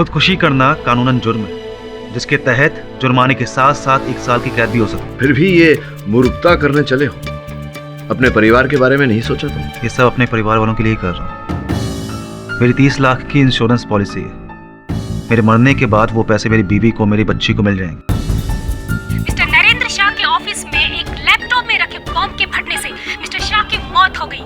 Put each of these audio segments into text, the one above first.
खुदकुशी करना कानूनन जुर्म है, जिसके तहत जुर्माने के साथ साथ 1 साल की कैद भी हो सकती है। फिर भी ये मूर्खता करने चले हो, अपने परिवार के बारे में नहीं सोचा तुम? ये सब अपने परिवार वालों के लिए ही कर रहा हूँ। मेरी 30 लाख की इंश्योरेंस पॉलिसी है। मेरे मरने के बाद वो पैसे मेरी बीवी को, मेरी बच्ची को मिल जाएंगे। मिस्टर नरेंद्र शाह के ऑफिस में एक लैपटॉप में रखे बॉम्ब के फटने से मिस्टर शाह की मौत हो गई।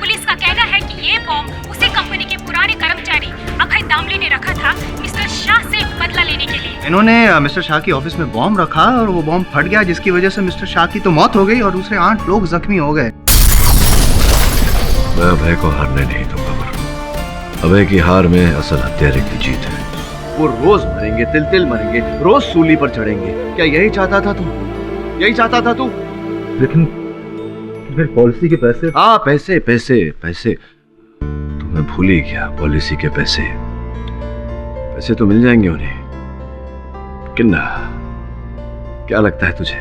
पुलिस का कहना है कि ये बॉम्ब उसी कंपनी के पुराने कर्मचारी अभय दामले ने रखा था मिस्टर शाह से बदला लेने के लिए। इन्होंने मिस्टर शाह की ऑफिस में बॉम्ब रखा और वो बॉम्ब फट गया, जिसकी वजह से मिस्टर शाह की तो मौत हो गई और दूसरे 8 लोग जख्मी हो गए। मैं अभय को हारने नहीं दूंगा वरुण। अभय की हार में असल हत्यारे की जीत है। वो रोज मरेंगे, तिल तिल मरेंगे, रोज सूली पर चढ़ेंगे। क्या यही चाहता था तू? यही चाहता था तू? लेकिन मेरी पॉलिसी के पैसे। हाँ, पैसे पैसे पैसे तुम्हें भूल ही गया। पॉलिसी के पैसे, पैसे तो मिल जाएंगे उन्हें, लेकिन क्या लगता है तुझे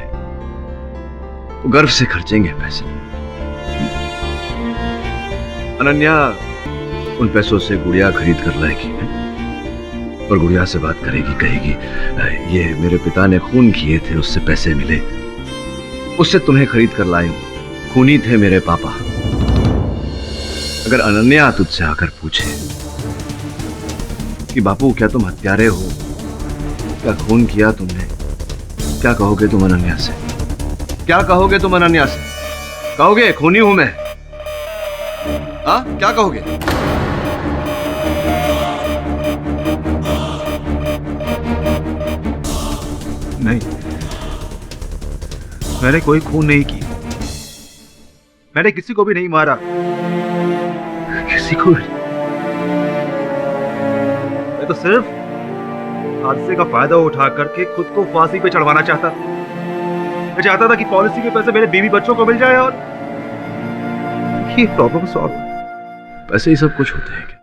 वो गर्व से खर्चेंगे पैसे? अनन्या उन पैसों से गुड़िया खरीद कर लाएगी और गुड़िया से बात करेगी, कहेगी ये मेरे पिता ने खून किए थे, उससे पैसे मिले, उससे तुम्हें खरीद कर लाई हूं। खूनी थे मेरे पापा। अगर अनन्या तुझसे आकर पूछे कि बापू क्या तुम हत्यारे हो, क्या खून किया तुमने, क्या कहोगे तुम अनन्या से? क्या कहोगे तुम अनन्या से? कहोगे खूनी हूं मैं? हाँ, क्या कहोगे? नहीं, मैंने कोई खून नहीं किया। मैंने किसी को भी नहीं मारा, किसी को भी। मैं तो सिर्फ हादसे का फायदा उठा करके खुद को फांसी पे चढ़वाना चाहता था। मैं चाहता था कि पॉलिसी के पैसे मेरे बीवी बच्चों को मिल जाए और ये प्रॉब्लम सॉल्व। पैसे ही सब कुछ होते हैं क्या?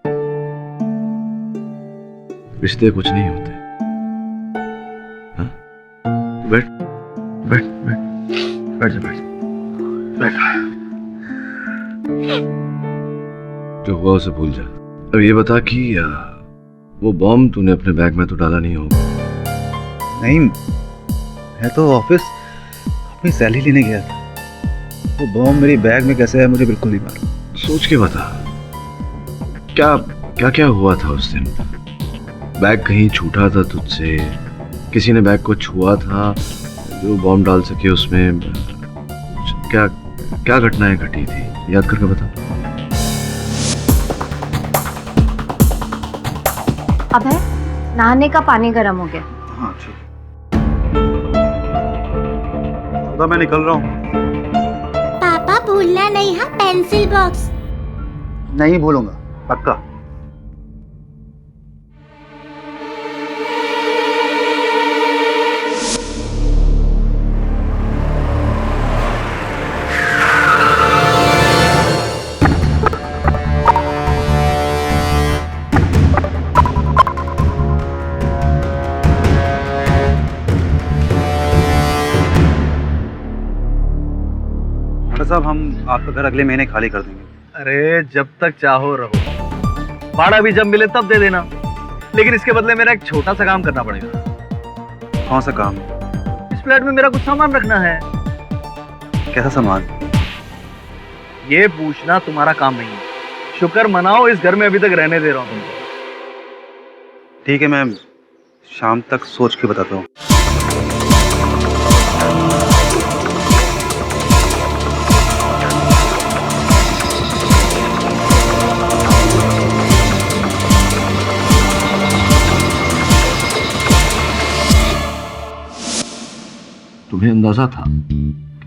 रिश्ते कुछ नहीं होते। हाँ? बैठ बैठ बैठ बैठ जा, बैठ बैठ। जो हुआ उसे भूल जा। अब ये बता कि वो बॉम्ब तूने अपने बैग में तो डाला नहीं होगा? नहीं, मैं तो ऑफिस अपनी सैलरी लेने गया था। वो बॉम्ब मेरी बैग में कैसे है मुझे बिल्कुल नहीं मालूम। सोच के बता, क्या क्या क्या हुआ था उस दिन? बैग कहीं छूटा था तुझसे? किसी ने बैग को छुआ था जो बॉम्ब डाल सके उसमें? क्या क्या घटनाएं घटी थी, याद करके बता। अभय, नहाने का पानी गर्म हो गया। हाँ ठीक, मैं निकल रहा हूँ। पापा भूलना नहीं, हाँ, पेंसिल बॉक्स। नहीं भूलूंगा, पक्का। साहब, हम आपका घर अगले महीने खाली कर देंगे। अरे जब तक चाहो रहो, भाड़ा भी जब मिले तब दे देना, लेकिन इसके बदले मेरा एक छोटा सा काम करना पड़ेगा। कौन सा काम? इस फ्लैट में मेरा कुछ सामान रखना है। कैसा सामान? ये पूछना तुम्हारा काम नहीं है। शुक्र मनाओ, इस घर में अभी तक रहने दे रहा हूँ तुमको। ठीक है, मैं शाम तक सोच के बताता हूँ। तुम्हें अंदाजा था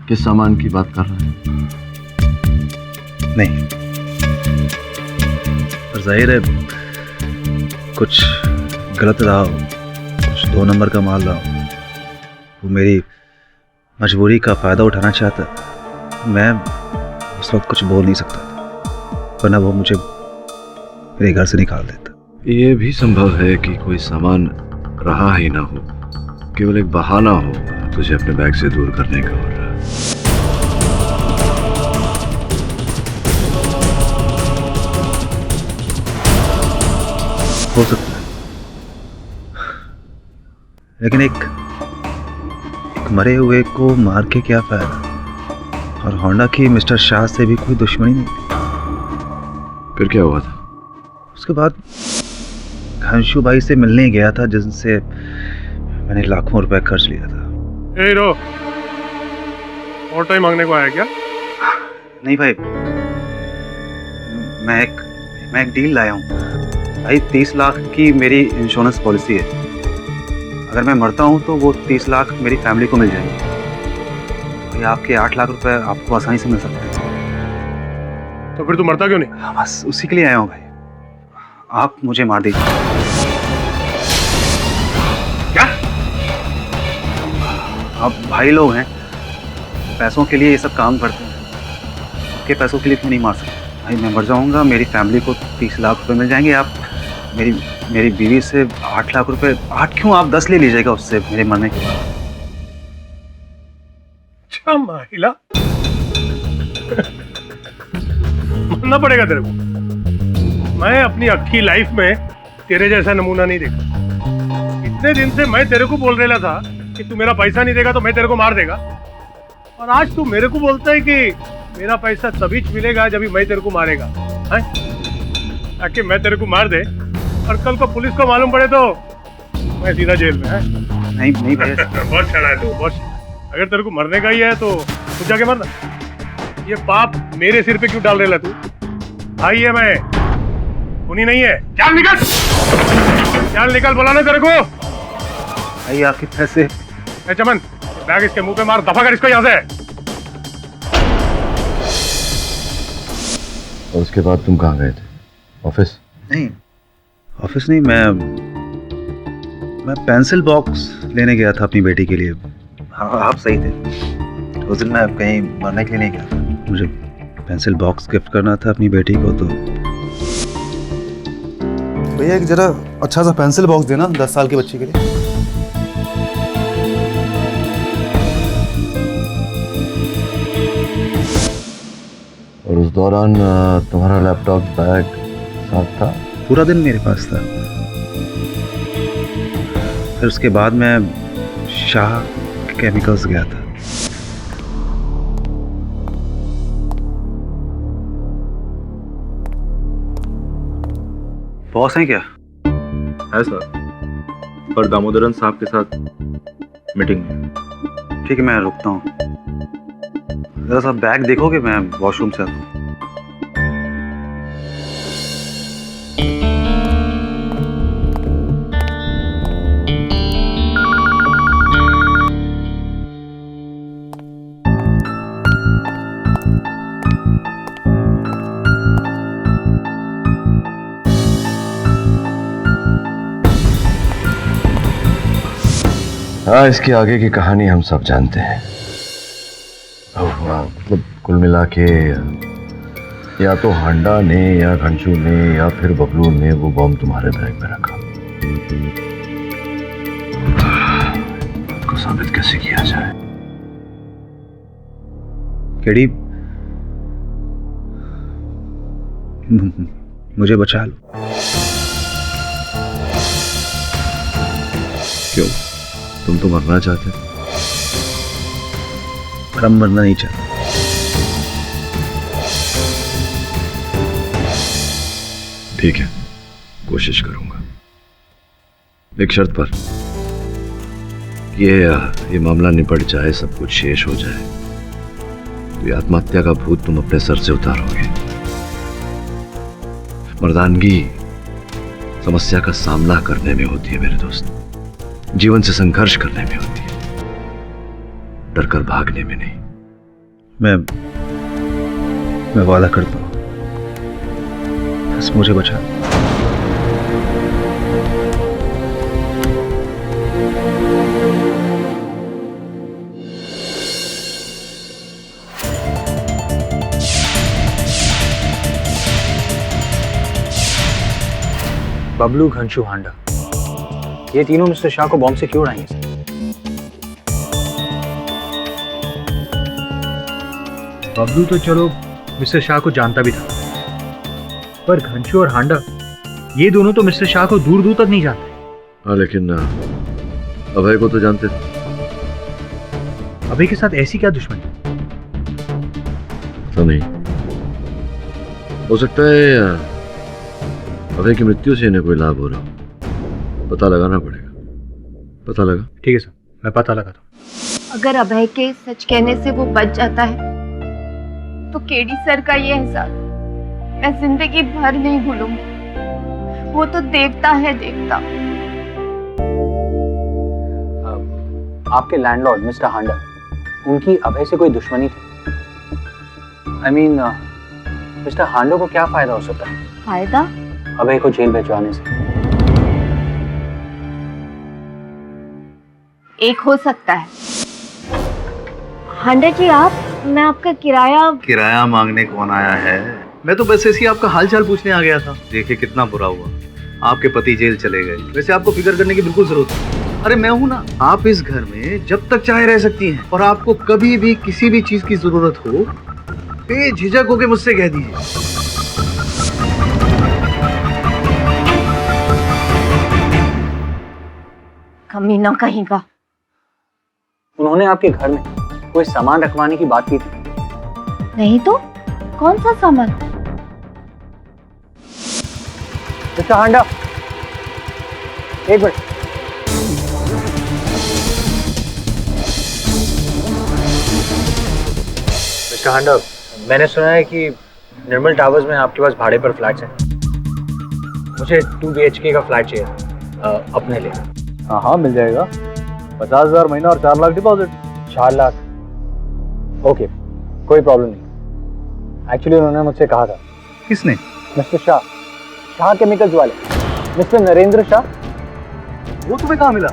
किस सामान की बात कर रहे हैं? नहीं, पर जाहिर है कुछ गलत रहा हो, कुछ 2 नंबर का माल रहा हो। वो मेरी मजबूरी का फायदा उठाना चाहता। मैं उस वक्त कुछ बोल नहीं सकता था, वरना वो मुझे मेरे घर से निकाल देता। ये भी संभव है कि कोई सामान रहा ही ना हो, केवल एक बहाना हो तुझे अपने बैग से दूर करने का। हो सकता है, लेकिन एक मरे हुए को मार के क्या फायदा। और होंडा की मिस्टर शाह से भी कोई दुश्मनी नहीं थी। फिर क्या हुआ था? उसके बाद घनशू भाई से मिलने गया था, जिनसे मैंने लाखों रुपए खर्च लिया था। ए रो, और टाइम मांगने को आया क्या? नहीं भाई, मैं एक डील लाया हूँ भाई। 30 लाख की मेरी इंश्योरेंस पॉलिसी है। अगर मैं मरता हूँ तो वो 30 लाख मेरी फैमिली को मिल जाएंगे। भाई आपके 8 लाख रुपए आपको आसानी से मिल सकते हैं। तो फिर तू मरता क्यों नहीं? बस उसी के लिए आया हूँ भाई। आप मुझे मार दीजिए। क्या? आप भाई लोग हैं, पैसों के लिए ये सब काम करते हैं। आपके पैसों के लिए क्यों नहीं मार सकते भाई? मैं मर जाऊंगा, मेरी फैमिली को 30 लाख रुपए मिल जाएंगे। आप मेरी बीवी से 8 लाख रुपए, 8 क्यों, आप 10 ले लीजिएगा उससे मेरे मरने के बाद। अच्छा महिला, मानना पड़ेगा तेरे को। मैं अपनी अक्खी लाइफ में तेरे जैसा नमूना नहीं देखा। इतने दिन से मैं तेरे को बोल रहा था कि तू मेरा पैसा नहीं देगा तो मैं तेरे को मार देगा, और आज तू मेरे को बोलता है कि मेरा पैसा तभी मिलेगा जब मैं तेरे को मारेगा, हैं? ताकि मैं तेरे को मार दे और कल को पुलिस को मालूम पड़े तो मैं सीधा जेल में। है नहीं भैया। बहुत छड़ा है तू, बहुत। अगर तेरे को मरने का ही है तो तू जाके मरना। ये पाप मेरे सिर पे क्यों डाल रहा है तू? भाई है मैं, खूनी नहीं है। चल निकल, चल निकल, बोला ना तेरे को। भाई आपके पैसे। ए चमन, बैग इसके मुंह पे मार, दफा कर इसको यहाँ से। और उसके बाद तुम कहाँ गए थे? ऑफिस? नहीं, ऑफिस नहीं, मैं पेंसिल बॉक्स लेने गया था अपनी बेटी के लिए। हाँ, आप सही थे। उस दिन मैं कहीं मरने के लिए नहीं गया था। मुझे पेंसिल बॉक्स गिफ्ट करना था अपनी बेटी को। तो भैया एक जरा अच्छा सा पेंसिल बॉक्स देना 10 साल की बच्ची के लिए। और उस दौरान तुम्हारा लैपटॉप बैग साथ था? पूरा दिन मेरे पास था। फिर उसके बाद मैं शाह केमिकल्स गया था। बॉस हैं क्या? है सर, पर दामोदरन साहब के साथ मीटिंग में। ठीक है, मैं रुकता हूँ। जरा सा बैग देखोगे? मैं वॉशरूम से आता हूँ। हाँ, इसके आगे की कहानी हम सब जानते हैं। मतलब कुल मिला के या तो हांडा ने या घनशू ने या फिर बबलू ने वो बॉम्ब तुम्हारे बैग में रखा। इसको साबित कैसे किया जाए? केडी, मुझे बचा लो। क्यों? तुम तो मरना चाहते थे। पर हम मरना नहीं चाहते। ठीक है, कोशिश करूंगा, एक शर्त पर। ये मामला निपट जाए, सब कुछ शेष हो जाए, तो ये आत्महत्या का भूत तुम अपने सर से उतारोगे। मर्दानगी समस्या का सामना करने में होती है मेरे दोस्त, जीवन से संघर्ष करने में होती है, डरकर भागने में नहीं। मैं वादा करता हूं, बस मुझे बचा। बबलू, घनशू, हांडा, ये तीनों मिस्टर शाह को बॉम्ब से क्यों उड़ाएंगे सर? बबलू तो चलो मिस्टर शाह को जानता भी था, पर घनशू और हांडा ये दोनों तो मिस्टर शाह को दूर दूर तक नहीं जानते। हाँ, लेकिन अभय को तो जानते थे। अभय के साथ ऐसी क्या दुश्मनी? पता नहीं, हो सकता है अभय की मृत्यु से इन्हें कोई लाभ हो रहा हो। पता लगाना पड़ेगा। पता लगा? ठीक है सर, मैं पता लगाता हूँ। अगर अभय के सच कहने से वो बच जाता है तो केडी सर का ये एहसास मैं जिंदगी भर नहीं भूलूंगी। वो तो देवता है, देवता। आपके लैंडलॉर्ड मिस्टर हांडा, उनकी अभय से कोई दुश्मनी थी? I mean, मिस्टर हांडा को क्या फायदा हो सकता है फायदा? अभय को जेल भिजवाने से? एक हो सकता है। हांडा जी, मैं आपका किराया मांगने कौन आया है? मैं तो बस ऐसे ही आपका हालचाल पूछने आ गया था। देखिए कितना बुरा हुआ, आपके पति जेल चले गए। वैसे आपको फिक्र करने की बिल्कुल जरूरत नहीं। अरे मैं हूं ना। आप इस घर में जब तक चाहे रह सकती हैं, और आपको कभी भी किसी भी चीज की जरूरत हो बेझिझक होके मुझसे कह दीजिए। कमीना कहीं का। उन्होंने आपके घर में कोई सामान रखवाने की बात की थी? नहीं तो कौन सा सामान? मिस्टर हांडा, एक मिनट। मिस्टर हांडा, मैंने सुना है कि निर्मल टावर्स में आपके पास भाड़े पर फ्लैट्स हैं। मुझे 2 BHK का फ्लैट चाहिए अपने लिए। हाँ, मिल जाएगा। 50,000 महीना और 4 लाख डिपॉजिट। 4 लाख? ओके, कोई प्रॉब्लम नहीं। एक्चुअली उन्होंने मुझसे कहा था। किसने? मिस्टर शाह केमिकल्स वाले, मिस्टर नरेंद्र शाह। वो तुम्हें कहाँ मिला?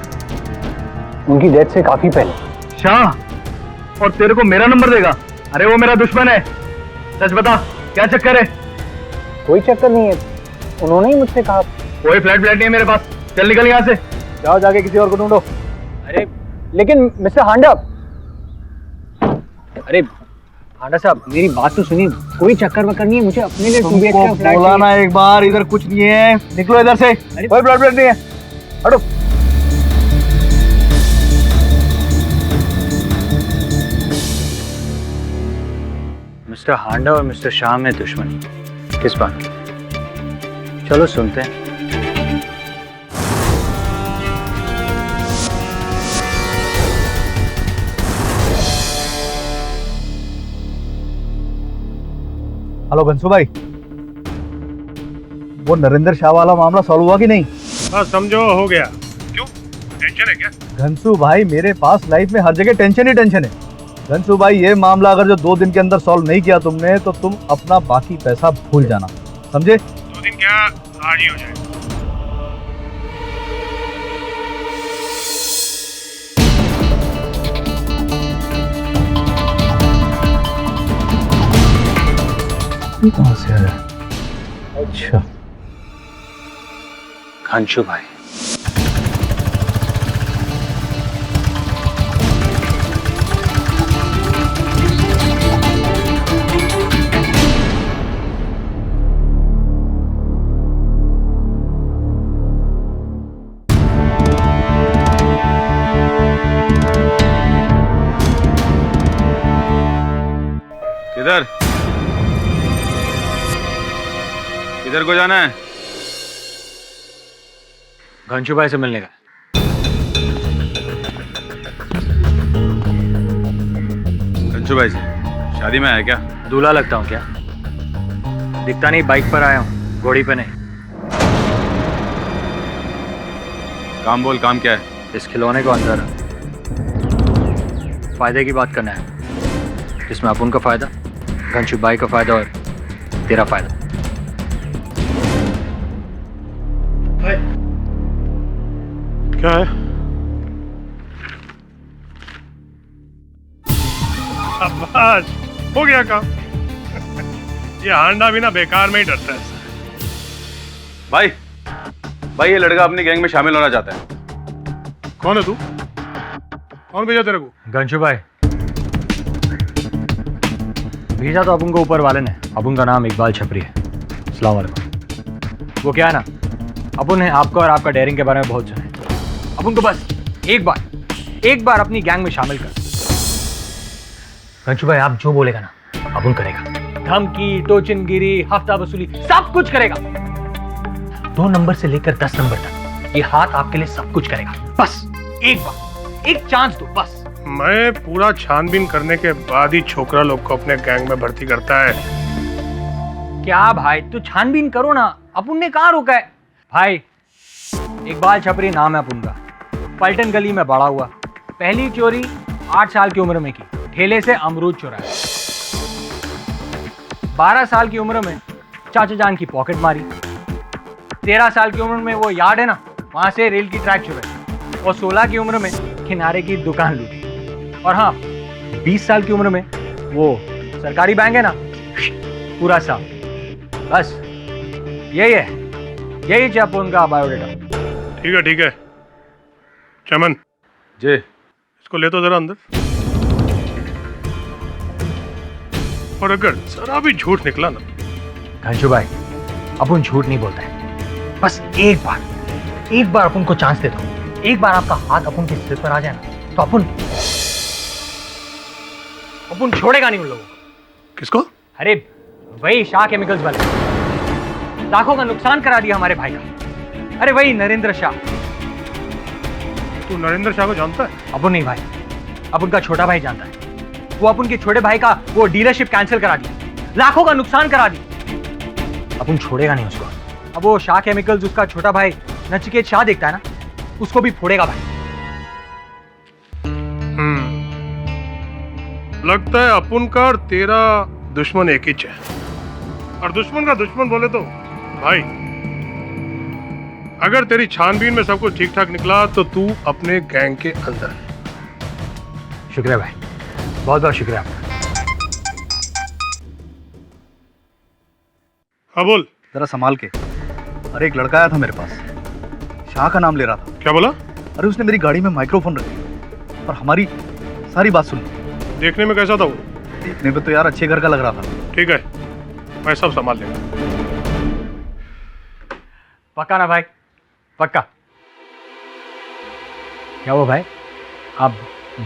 उनकी डेथ से काफी पहले। शाह, और तेरे को मेरा नंबर देगा? अरे वो मेरा दुश्मन है। सच बता, क्या चक्कर है? कोई चक्कर नहीं है, उन्होंने ही मुझसे कहा। कोई फ्लैट नहीं है मेरे पास। चल निकल यहाँ से। जाओ, जाके किसी और को ढूंढो। अरे लेकिन मिस्टर हांडा, अरे हांडा साहब, मेरी बात तो सुनिए। कोई चक्कर वक्कर नहीं है, मुझे अपने लिए 2 BHK का फ्लैट बोला ना एक बार, इधर कुछ नहीं है। निकलो इधर से। कोई फ्लैट नहीं है। हटो। मिस्टर हांडा और मिस्टर शाह में दुश्मनी किस बात की? चलो सुनते हैं। हेलो घनसू भाई, वो नरेंद्र शाह वाला मामला सॉल्व हुआ कि नहीं? बस समझो हो गया। क्यों, टेंशन है क्या? घनसू भाई, मेरे पास लाइफ में हर जगह टेंशन ही टेंशन है। घनसू भाई, ये मामला अगर जो 2 दिन के अंदर सॉल्व नहीं किया तुमने, तो तुम अपना बाकी पैसा भूल जाना, समझे? 2 दिन क्या, आज ही हो जाए। कहाँ से आया? अच्छा, घनशू भाई। किधर किधर को जाना है? घनशू भाई से मिलने का। घनशू भाई से शादी में आया क्या? दूल्हा लगता हूँ क्या? दिखता नहीं, बाइक पर आया हूँ, घोड़ी पे नहीं। काम बोल, काम क्या है? इस खिलौने को अंदर फायदे की बात करना है, जिसमें अपन का फायदा, घनशू भाई का फायदा और तेरा फायदा। क्या है? बस हो गया काम। ये हांडा भी ना बेकार में ही डरता है। भाई ये लड़का अपनी गैंग में शामिल होना चाहता है। कौन है तू? कौन भेजा तेरे को? घनशू भाई, भेजा तो अपन को ऊपर वाले ने। अपन का नाम इकबाल छपरी है। अस्सलाम वालेकुम। वो क्या है ना, अपन ने आपका और आपका डेयरिंग के बारे में बहुत सुना है। अपन को बस एक बार अपनी गैंग में शामिल कर। कंचू भाई आप जो बोलेगा ना अपुन करेगा। धमकी, टोचनगिरी, हफ्ता वसूली सब कुछ करेगा। 2 नंबर से लेकर 10 नंबर तक ये हाथ आपके लिए सब कुछ करेगा। बस एक बार, एक चांस दो बस। मैं पूरा छानबीन करने के बाद ही छोकरा लोग को अपने गैंग में भर्ती करता है। क्या भाई तू छानबीन करो ना, अपुन ने कहाँ रोका है। भाई इकबाल छपरी नाम है अपुन का, पलटन गली में बड़ा हुआ। पहली चोरी 8 साल की उम्र में की, ठेले से अमरूद चुराया। 12 साल की उम्र में चाचा जान की पॉकेट मारी। 13 साल की उम्र में वो यार्ड है ना, वहां से रेल की ट्रैक चुराई। और 16 की उम्र में किनारे की दुकान लूटी। और हाँ 20 साल की उम्र में वो सरकारी बैंक है ना, पूरा साफ। बस यही है, यही है अपुन का बायोडेटा। ठीक है चमन जी। इसको ले तो जरा अंदर। और अगर जरा भी झूठ निकला ना। घंशू भाई अपुन झूठ नहीं बोलता है। बस एक बार अपुन को चांस दे दो। एक बार आपका हाथ अपुन के सिर पर आ जाए ना तो अपुन छोड़ेगा नहीं उन लोगों को। किसको? अरे वही शाह केमिकल्स वाले। लाखों का नुकसान करा दिया हमारे भाई का। अरे वही नरेंद्र शाह। तू नरेंद्र शाह को जानता है? अपुन नहीं भाई, अपुन का छोटा भाई जानता है। वो अपुन के छोटे भाई का वो डीलरशिप कैंसिल करा दिया, लाखों का नुकसान करा दिया। अपुन छोड़ेगा नहीं उसको। अब वो शाह केमिकल्स उसका छोटा भाई नचिकेत शाह देखता है ना, उसको भी फोड़ेगा भाई। लगता है अपुन का और तेरा दुश्मन एक ही है। और दुश्मन का दुश्मन बोले तो भाई, अगर तेरी छानबीन में सब कुछ ठीक ठाक निकला तो तू अपने गैंग के अंदर। शुक्रिया भाई, बहुत बहुत शुक्रिया आपका। हाँ बोल। जरा संभाल के। अरे एक लड़का आया था मेरे पास, शाह का नाम ले रहा था। क्या बोला? अरे उसने मेरी गाड़ी में माइक्रोफोन रखी और हमारी सारी बात सुनी। देखने में कैसा था वो? देखने में तो यार अच्छे घर का लग रहा था। ठीक है, मैं सब संभाल लेगा। पक्का ना भाई? पक्का। क्या हुआ भाई, आप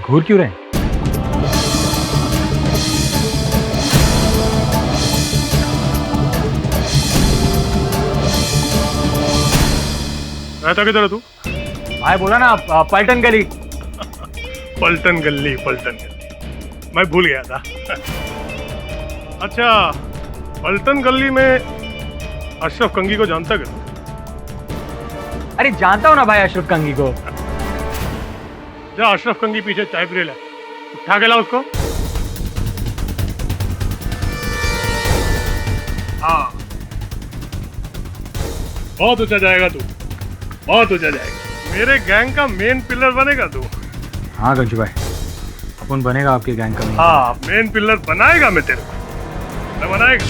घूर क्यों रहे हैं? रहता किधर है तू? भाई बोला ना पलटन गली। पलटन गली। मैं भूल गया था। अच्छा, पलटन गली में अशरफ कंगी को जानता क्या? अरे जानता हूँ ना भाई अशरफ कंगी को। जा अशरफ कंगी पीछे चाय पी ला, उठा के ला उसको। हाँ, बहुत ऊंचा जाएगा तू, बहुत ऊंचा जाएगा। मेरे गैंग का मेन पिलर बनेगा तू। हाँ गंजू भाई, अपन बनेगा आपके गैंग का। हाँ, मेन पिलर बनाएगा मैं तेरे को, मैं बनाएगा।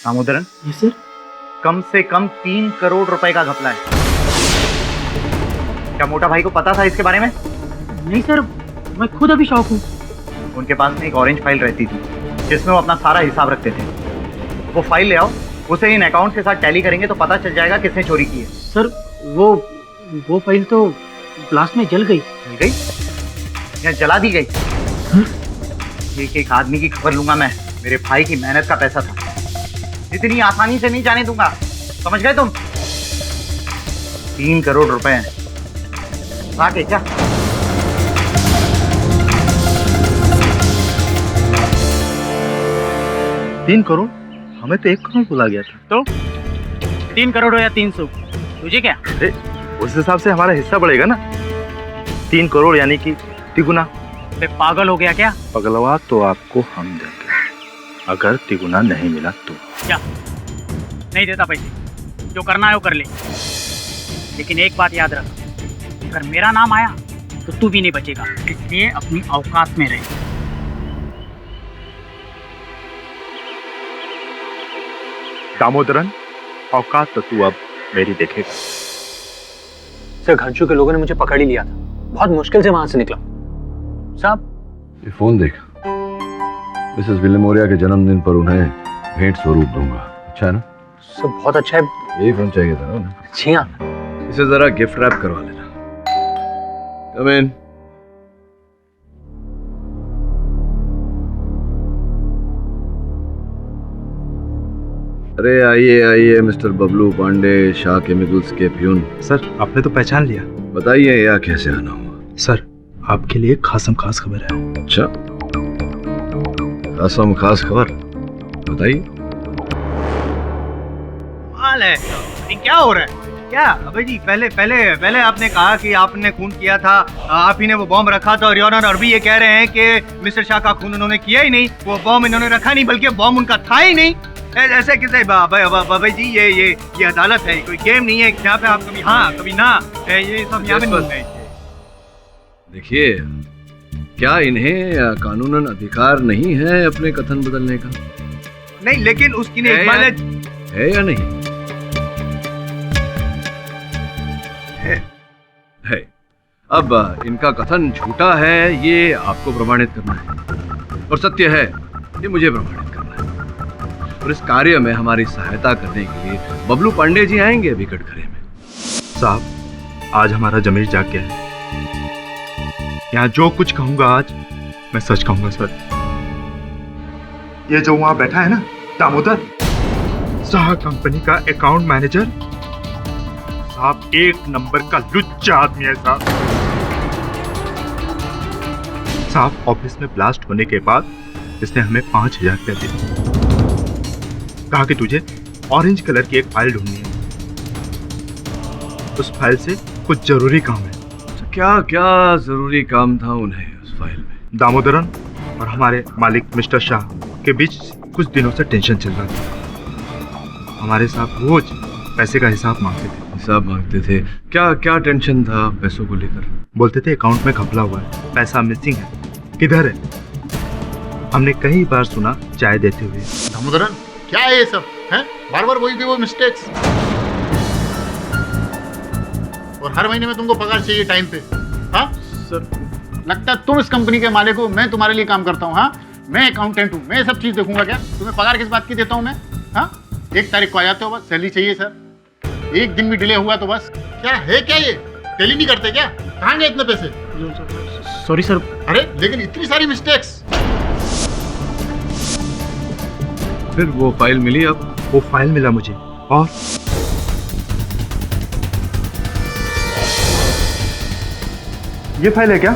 दामोदरन जी सर। कम से कम 3 करोड़ रुपए का घपला है। क्या मोटा भाई को पता था इसके बारे में? नहीं सर, मैं खुद अभी शौक हूँ। उनके पास में एक ऑरेंज फाइल रहती थी जिसमें वो अपना सारा हिसाब रखते थे। वो फाइल ले आओ, उसे इन अकाउंट के साथ टैली करेंगे तो पता चल जाएगा किसने चोरी की है। सर वो फाइल तो ब्लास्ट में जल गई। जल गई या जला दी गई? एक एक आदमी की खबर लूंगा मैं। मेरे भाई की मेहनत का पैसा था, इतनी आसानी से नहीं जाने दूंगा, समझ गए तुम? 3 करोड़ रुपए हैं। आगे क्या? तीन करोड़? हमें तो 1 करोड़ बोला गया था। तो 3 करोड़ हो या 300, तुझे क्या? अरे उस हिसाब से हमारा हिस्सा बढ़ेगा ना। 3 करोड़ यानी कि तिगुना। पागल हो गया क्या? पगलवा तो आपको हम देंगे, अगर तिगुना नहीं मिला तो। क्या नहीं देता पैसे? जो करना है वो कर ले, लेकिन एक बात याद रख, अगर मेरा नाम आया तो तू भी नहीं बचेगा, इसलिए अपनी औकात में रहे। दामोदरन, औकात तो तू अब मेरी देखेगा। सर, घनशू के लोगों ने मुझे पकड़ ही लिया था, बहुत मुश्किल से वहां से निकला। साहब, ये फोन देख, मिसेस विलियमोरिया के जन्मदिन पर उन्हें भेंट स्वरूप दूंगा। अच्छा है ना? सर बहुत अच्छा है। यही फोन चाहिए था ना उन्हें? जी हाँ। इसे जरा गिफ्ट रैप करवा लेना। कम इन। अरे आइए आइए मिस्टर बबलू पांडे, शाह केमिकल्स के प्यून। सर, आपने तो पहचान लिया। बताइए यह कैसे आना हुआ? सर, आपके लिए खासम खास खबर है। अच्छा, खासम खास खबर, बताइए। हाल है, क्या हो रहा है? क्या अबे जी, पहले आपने कहा कि आपने खून किया था, आप ही ने वो बॉम्ब रखा था, और योर ऑनर अभी ये कह रहे हैं कि मिस्टर शाह का खून उन्होंने किया ही नहीं, वो बॉम्ब इन्होंने रखा नहीं, बल्कि बॉम्ब उनका था ही नहीं। ऐसे कैसे? बाबा जी, ये अदालत है, कोई गेम नहीं है जहाँ पे आप कभी हाँ कभी ना, ये सब यहाँ पे नहीं होता है। देखिए, क्या इन्हें कानूनन अधिकार नहीं है अपने कथन बदलने का? नहीं, लेकिन उसकी ने है या नहीं? है। अब इनका कथन झूठा है, ये आपको प्रमाणित करना है, और सत्य है, ये मुझे प्रमाणित करना है। और इस कार्य में हमारी सहायता करने के लिए बबलू पांडे जी आएंगे अभी कटघरे में। साहब, आज हमारा जमीर जाग गया है। यहाँ जो कुछ कहूंगा आज, मैं सच कहूंगा सर। ये जो वहां बैठा है ना, दामोदर, शाह कंपनी का अकाउंट मैनेजर साहब, एक नंबर का लुच्चा आदमी है साहब। साहब, ऑफिस में ब्लास्ट होने के बाद इसने हमें 5,000 रुपया दिया, कहा कि तुझे ऑरेंज कलर की एक फाइल ढूंढनी है, उस फाइल से कुछ जरूरी काम है। तो क्या क्या जरूरी काम था उन्हें उस फाइल में? दामोदरन और हमारे मालिक मिस्टर शाह के बीच कुछ दिनों से टेंशन चल रहा था। हमारे साथ रोज पैसे का हिसाब मांगते थे। क्या क्या टेंशन था पैसों को लेकर? बोलते थे अकाउंट में घपला हुआ है, पैसा मिसिंग है, किधर है? हमने कई बार सुना चाय देते हुए। दामोदरन, क्या है ये सब? हैं? बार बार वही के वो मिस्टेक्स, और हर महीने में तुमको पगार चाहिए टाइम पे। हाँ सर, लगता है तुम इस कंपनी के मालिक हो, मैं तुम्हारे लिए काम करता हूँ। हाँ, मैं अकाउंटेंट हूँ, मैं सब चीज देखूंगा। क्या तुम्हें पगार किस बात की देता हूँ मैं? हाँ, 1 तारीख को आ जाते हो, बस सैलरी चाहिए सर। एक दिन भी डिले हुआ तो बस। क्या है, क्या ये टेली नहीं करते क्या? कहाँ गए इतने पैसे? Sorry sir. अरे लेकिन इतनी सारी मिस्टेक्स। फिर वो फाइल मिली? अब वो फाइल मिला मुझे, और ये फाइल है क्या?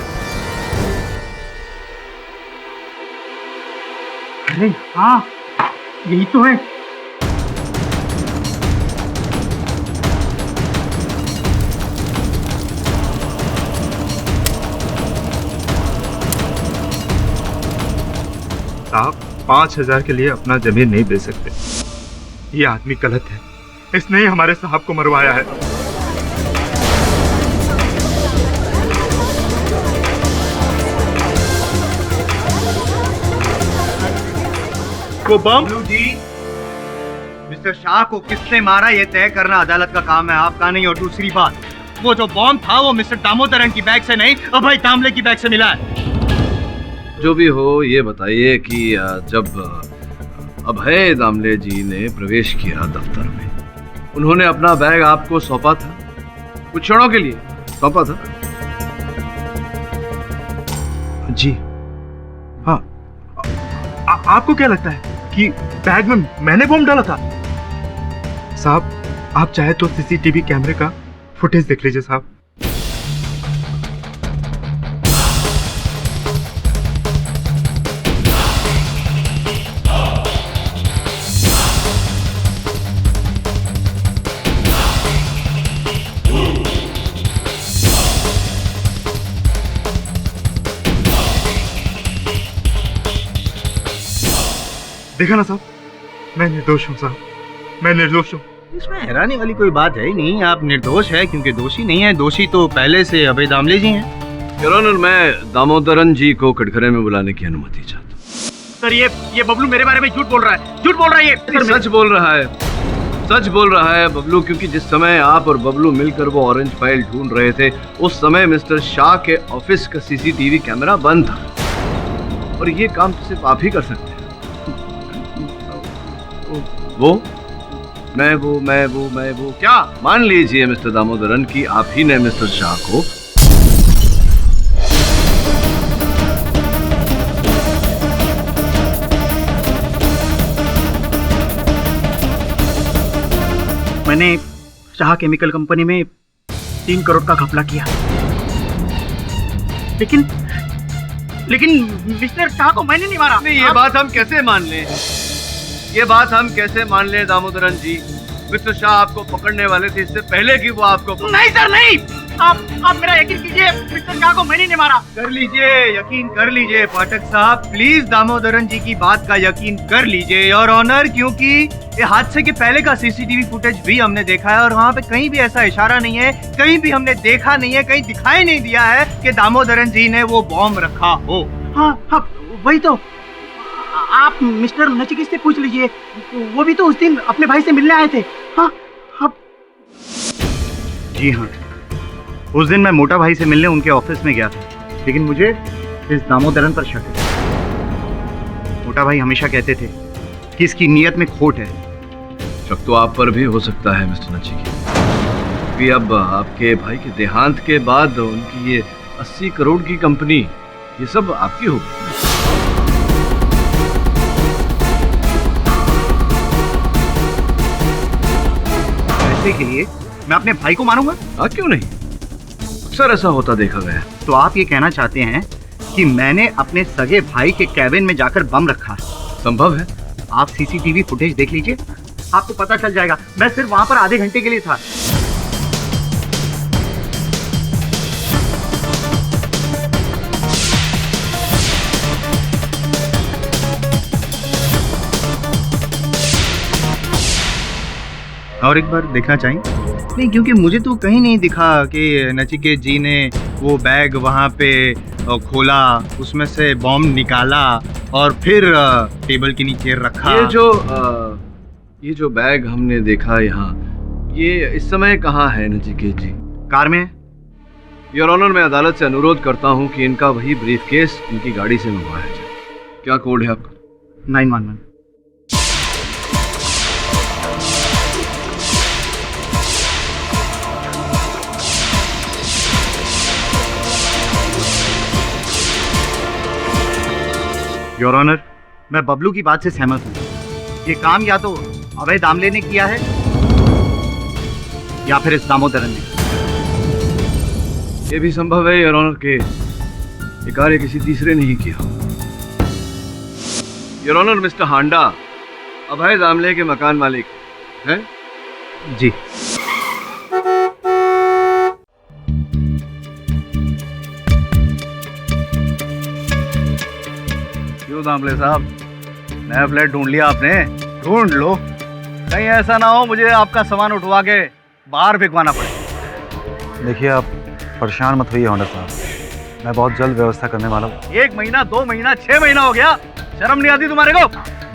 अरे हाँ, यही तो है। साहब, 5,000 के लिए अपना जमीन नहीं बेच सकते। ये आदमी गलत है, इसने ही हमारे साहब को मरवाया है। वो बम जी, मिस्टर शाह को किसने मारा ये तय करना अदालत का काम है, आपका नहीं। और दूसरी बात, वो जो बॉम्ब था वो मिस्टर दामोदरन की बैग से नहीं, अभय दामले की बैग से मिला है। जो भी हो, ये बताइए कि जब अभय दामले जी ने प्रवेश किया दफ्तर में, उन्होंने अपना बैग आपको सौंपा था? कुछ क्षणों के लिए सौंपा था? जी हाँ। आपको क्या लगता है कि बैग में मैंने बॉम्ब डाला था? साहब, आप चाहे तो सीसीटीवी कैमरे का फुटेज देख लीजिए साहब। देखा ना साहब, मैं निर्दोष हूं साहब, मैं निर्दोष हूं। इसमें हैरानी वाली कोई बात है ही नहीं। आप निर्दोष है क्योंकि दोषी नहीं है। दोषी तो पहले से अभय दामले जी हैं। योर ऑनर, मैं दामोदरन जी को कटघरे में बुलाने की अनुमति चाहता हूँ। सर ये बबलू मेरे बारे में झूठ बोल रहा है, झूठ बोल रहा है ये। सच बोल रहा है, सच बोल रहा है बबलू, क्योंकि जिस समय आप और बबलू मिलकर वो ऑरेंज फाइल ढूंढ रहे थे उस समय मिस्टर शाह के ऑफिस का सीसीटीवी कैमरा बंद था और ये काम तो सिर्फ आप ही कर सकते हैं। वो क्या मान लीजिए मिस्टर दामोदरन कि आप ही ने मिस्टर शाह को मैंने शाह केमिकल कंपनी में 3 करोड़ का घपला किया, लेकिन मिस्टर शाह को मैंने नहीं मारा। नहीं, ये बात हम कैसे मान लें? ये बात हम कैसे मान लें दामोदरन जी? मिस्टर शाह आपको पकड़ने वाले थे इससे पहले कि वो आपको नहीं सर, नहीं। आप मेरा यकीन कीजिए, मिस्टर शाह को मैंने नहीं मारा। कर लीजिए, यकीन कर लीजिए पाठक साहब, प्लीज दामोदरन जी की बात का यकीन कर लीजिए योर ऑनर, क्योंकि ये हादसे के पहले का सीसीटीवी फुटेज भी हमने देखा है और वहाँ पे कहीं भी ऐसा इशारा नहीं है, कहीं भी हमने देखा नहीं है, कहीं दिखाई नहीं दिया है कि दामोदरन जी ने वो बॉम्ब रखा हो। हाँ, वही तो। आप मिस्टर नचिकेत से पूछ लीजिए, वो भी तो उस दिन अपने भाई से मिलने आए थे। हाँ। जी हाँ, उस दिन मैं मोटा भाई से मिलने उनके ऑफिस में गया था, लेकिन मुझे इस दामोदरन पर शक है। मोटा भाई हमेशा कहते थे कि इसकी नीयत में खोट है। शक तो आप पर भी हो सकता है मिस्टर नचिकेत, क्योंकि अब आपके भाई के देहांत के बाद उनकी ये 80 करोड़ की कंपनी ये सब आपकी होगी। पैसे के लिए मैं अपने भाई को मारूंगा? हाँ, क्यों नहीं, अक्सर ऐसा होता देखा गया। तो आप ये कहना चाहते हैं कि मैंने अपने सगे भाई के कैबिन में जाकर बम रखा? संभव है। आप सीसीटीवी फुटेज देख लीजिए, आपको पता चल जाएगा। मैं सिर्फ वहां पर आधे घंटे के लिए था। और एक बार देखना चाहेंगे? नहीं, क्योंकि मुझे तो कहीं नहीं दिखा कि नचिकेत जी ने वो बैग वहाँ पे खोला, उसमें से बॉम्ब निकाला और फिर टेबल के नीचे रखा। ये जो बैग हमने देखा यहाँ, ये इस समय कहाँ है नचिकेत जी? कार में। योर ऑनर, मैं अदालत से अनुरोध करता हूँ कि इनका वही ब्रीफकेस इनकी गाड़ी से मंगवाया जाए। क्या कोड है आपका? 911। योर ऑनर, मैं बबलू की बात से सहमत हूँ। ये काम या तो अभय दामले ने किया है या फिर इस दामोदरन ने। ये भी संभव है योर ऑनर के ये कार्य किसी तीसरे ने ही किया। योर ऑनर, मिस्टर हांडा अभय दामले के मकान मालिक हैं? जी। दामले साहब, नया फ्लैट ढूंढ लिया आपने? ढूंढ लो, कहीं ऐसा ना हो मुझे आपका सामान उठवा के बाहर फेंकवाना पड़े। देखिए, आप परेशान मत होइए होंडा साहब, मैं बहुत जल्द व्यवस्था करने वाला हूँ। 1 महीना, 2 महीना, 6 महीना हो गया, शर्म नहीं आती तुम्हारे को?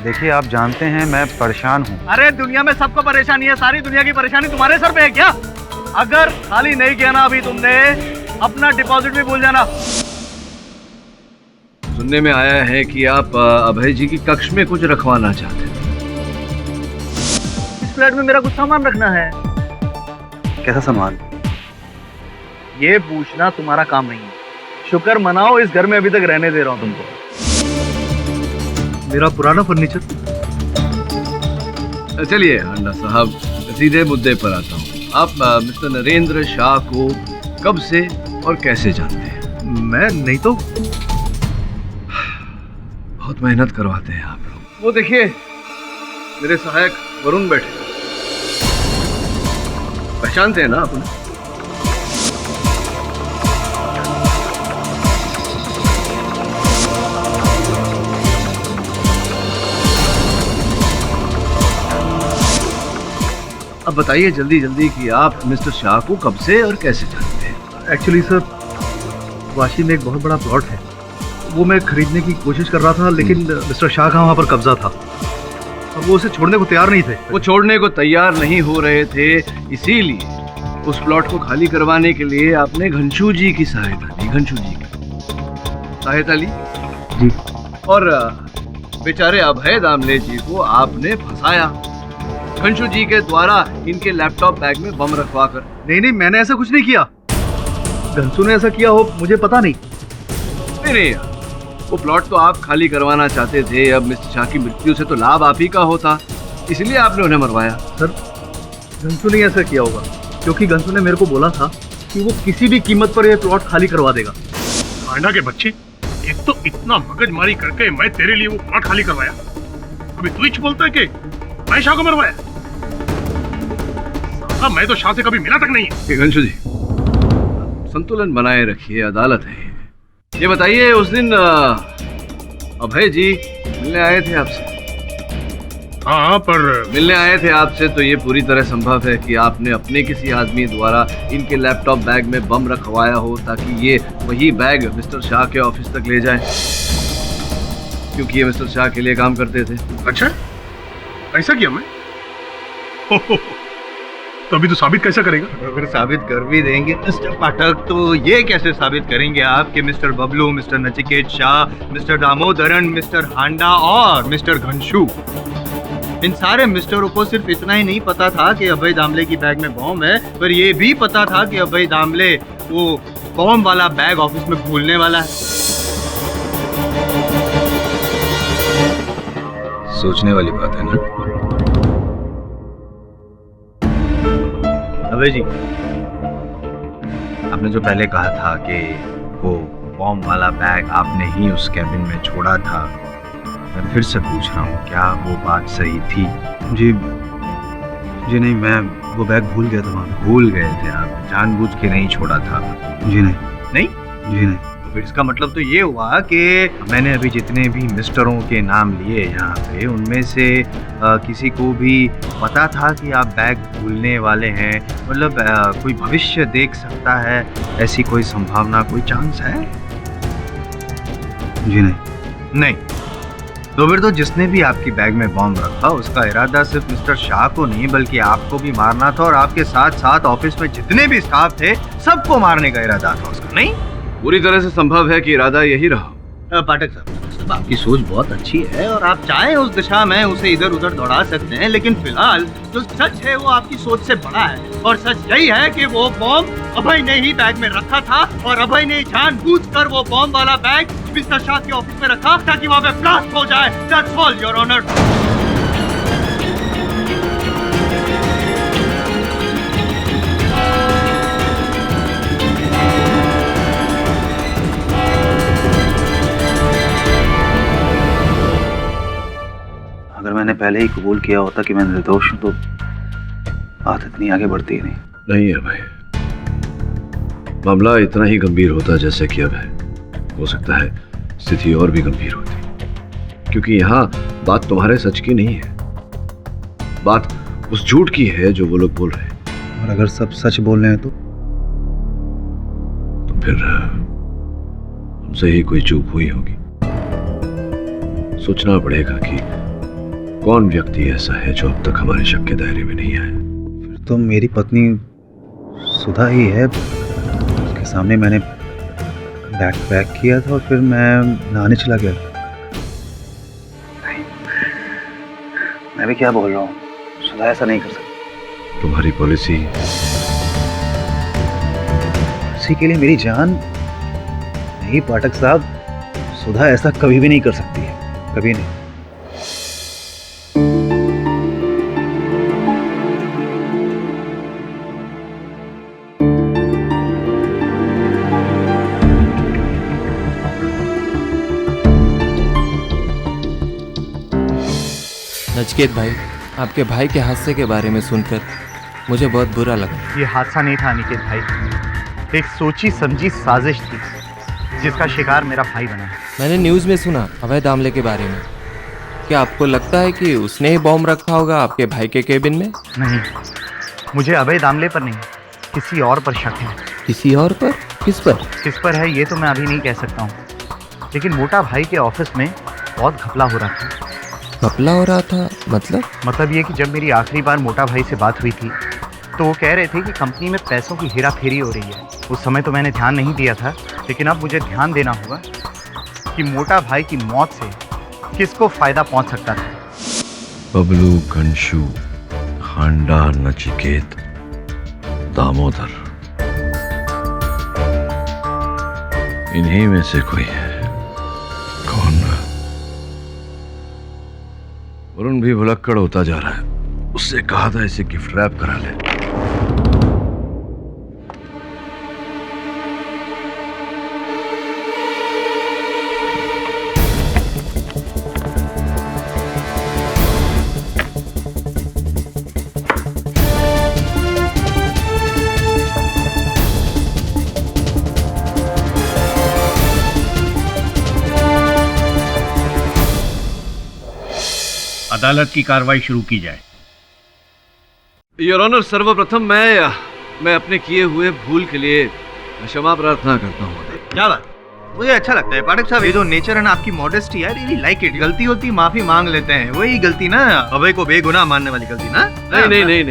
देखिए, आप जानते हैं मैं परेशान हूँ। अरे दुनिया में सबको परेशानी है, सारी दुनिया की परेशानी तुम्हारे सर पे है क्या? अगर खाली नहीं किया ना अभी तुमने, अपना डिपॉजिट भी भूल जाना। सुनने में आया है कि आप अभय जी की कक्ष में कुछ रखवाना चाहते हैं। इस फ्लैट में मेरा कुछ सामान रखना है। कैसा सामान? ये पूछना तुम्हारा काम नहीं है। शुक्र मनाओ इस घर में अभी तक रहने दे रहा हूं तुमको। मेरा पुराना फर्नीचर। चलिए हांडा साहब, सीधे मुद्दे पर आता हूँ। आप मिस्टर नरेंद्र शाह को कब से और कैसे जानते हैं? मैं नहीं तो। बहुत मेहनत करवाते हैं आप लोग। वो देखिए, मेरे सहायक वरुण बैठे, पहचानते हैं ना आप उन्हें? अब बताइए जल्दी जल्दी कि आप मिस्टर शाह को कब से और कैसे जानते हैं? एक्चुअली सर, वाशी में एक बहुत बड़ा प्लॉट है, वो मैं खरीदने की कोशिश कर रहा था, लेकिन मिस्टर शाह का वहाँ पर कब्जा था और वो उसे छोड़ने को तैयार नहीं थे। वो छोड़ने को तैयार नहीं हो रहे थे, इसीलिए उस प्लॉट को खाली करवाने के लिए आपने घनशू जी की सहायता ली। घनशू जी की सहायता ली जी। और बेचारे अभय दामले जी को आपने फंसाया घनशू जी के द्वारा इनके लैपटॉप बैग में बम रखवा कर। नहीं नहीं, मैंने ऐसा कुछ नहीं किया। घनशू ने ऐसा किया हो मुझे पता नहीं। नहीं, वो प्लॉट तो आप खाली करवाना चाहते थे। अब मिस्टर शाह की मृत्यु से तो लाभ आप ही का होता, इसलिए आपने उन्हें मरवाया। सर, घनशू ने ऐसा किया होगा क्योंकि घनशू ने मेरे को बोला था कि वो किसी भी कीमत पर यह प्लॉट खाली करवा देगा। आंडा के बच्चे, एक तो इतना मगजमारी करके मैं तेरे लिए वो प्लॉट खाली करवाया, अभी तू ही बोलता है कि मैं शाह को मरवाया। साला मैं तो शाह से कभी मिला तक नहीं है। घनशू जी, संतुलन बनाए रखिए, अदालत है। ये बताइए, उस दिन अभय जी मिलने आए थे आपसे? हाँ, पर मिलने आए थे आपसे तो ये पूरी तरह संभव है कि आपने अपने किसी आदमी द्वारा इनके लैपटॉप बैग में बम रखवाया हो ताकि ये वही बैग मिस्टर शाह के ऑफिस तक ले जाए, क्योंकि ये मिस्टर शाह के लिए काम करते थे। अच्छा, ऐसा किया मैं? तो अभी तो साबित कैसे करेगा? अगर साबित कर भी देंगे मिस्टर पाठक, तो ये कैसे साबित करेंगे आप कि mister Bablu, mister Nachiket Shah, mister Damodaran, mister Handa और मिस्टर घनशू, इन सारे मिस्टरों को सिर्फ इतना ही नहीं पता था कि अभय दामले की बैग में बॉम्ब है, पर ये भी पता था कि अभय दामले वो बॉम्ब वाला बैग ऑफिस में भूलने वाला है। सोचने वाली बात है ना। अभय जी, आपने जो पहले कहा था कि वो बॉम्ब वाला बैग आपने ही उस कैबिन में छोड़ा था, मैं फिर से पूछ रहा हूँ, क्या वो बात सही थी? जी नहीं, मैं वो बैग भूल गया था वहाँ। भूल गए थे आप? जानबूझ के नहीं छोड़ा था? जी नहीं। नहीं? जी नहीं। तो फिर इसका मतलब तो ये हुआ कि मैंने अभी जितने भी मिस्टरों के नाम लिए यहाँ पे, उनमें से किसी को भी पता था कि आप बैग भूलने वाले हैं? मतलब कोई भविष्य देख सकता है, ऐसी कोई संभावना, कोई चांस है? जी नहीं। नहीं। तो फिर तो जिसने भी आपकी बैग में बॉम्ब रखा, उसका इरादा सिर्फ मिस्टर शाह को नहीं बल्कि आपको भी मारना था, और आपके साथ साथ ऑफिस में जितने भी स्टाफ थे सबको मारने का इरादा था उसका, नहीं? पूरी तरह से संभव है कि इरादा यही रहा। पाठक साहब, आपकी सोच बहुत अच्छी है और आप चाहें उस दिशा में उसे इधर उधर दौड़ा सकते हैं, लेकिन फिलहाल जो सच है वो आपकी सोच से बड़ा है, और सच यही है कि वो बॉम्ब अभय ने ही बैग में रखा था, और अभय ने जानबूझकर वो बॉम्ब वाला बैग मिस्टर शाह के ऑफिस में रखा ताकि वहाँ पे ब्लास्ट हो जाए। That's all your honour. अगर मैंने पहले ही कबूल किया होता कि मैं निर्दोष हूं तो बात इतनी आगे बढ़ती ही नहीं। नहीं है भाई, मामला इतना ही गंभीर होता जैसे कि अब है। हो सकता है स्थिति और भी गंभीर होती, क्योंकि यहाँ बात तुम्हारे सच की नहीं है, बात उस झूठ की है जो वो लोग बोल रहे हैं। और अगर सब सच बोल रहे हैं तो फिर हमसे ही कोई चूक हुई होगी। सोचना पड़ेगा कि कौन व्यक्ति ऐसा है जो अब तक हमारे शक के दायरे में नहीं आया। फिर तो मेरी पत्नी सुधा ही है। उसके सामने मैंने बैग पैक किया था और फिर मैं नहाने चला गया। नहीं, मैं भी क्या बोल रहा हूँ, सुधा ऐसा नहीं कर सकती। तुम्हारी पॉलिसी इसी के लिए मेरी जान नहीं पाठक साहब, सुधा ऐसा कभी भी नहीं कर सकती है, कभी नहीं। नचिकेत भाई, आपके भाई के हादसे के बारे में सुनकर मुझे बहुत बुरा लगा। ये हादसा नहीं था अनिकेत भाई, एक सोची समझी साजिश थी जिसका शिकार मेरा भाई बना। मैंने न्यूज़ में सुना अभय दामले के बारे में। क्या आपको लगता है कि उसने ही बॉम्ब रखा होगा आपके भाई के केबिन में? नहीं, मुझे अभय दामले पर नहीं, किसी और पर शक है। किसी और पर? किस पर? किस पर है ये तो मैं अभी नहीं कह सकता हूँ, लेकिन मोटा भाई के ऑफिस में बहुत घपला हो रहा था। घपला हो रहा था मतलब ये कि जब मेरी आखिरी बार मोटा भाई से बात हुई थी तो वो कह रहे थे कि कंपनी में पैसों की हेरा फेरी हो रही है। उस समय तो मैंने ध्यान नहीं दिया था, लेकिन अब मुझे ध्यान देना होगा कि मोटा भाई की मौत से किसको फायदा पहुंच सकता था। बबलू, घनशू, हांडा, नचिकेत, दामोदर, इन्हीं में से कोई है। कौन? वरुण भी भुलक्कड़ होता जा रहा है। उससे कहा था इसे गिफ्ट रैप करा ले। अदालत की कार्रवाई शुरू की जाए। योर ऑनर, सर्वप्रथम मैं अपने किए हुए भूल के लिए क्षमा प्रार्थना करता हूँ। क्या बात, मुझे अच्छा लगता है पाठक साहब, ये जो नेचर है ना आपकी, मॉडेस्टी है, रियली लाइक इट। गलती होती माफी मांग लेते हैं, वही गलती ना अभय को बेगुनाह मानने वाली गलती ना। नहीं,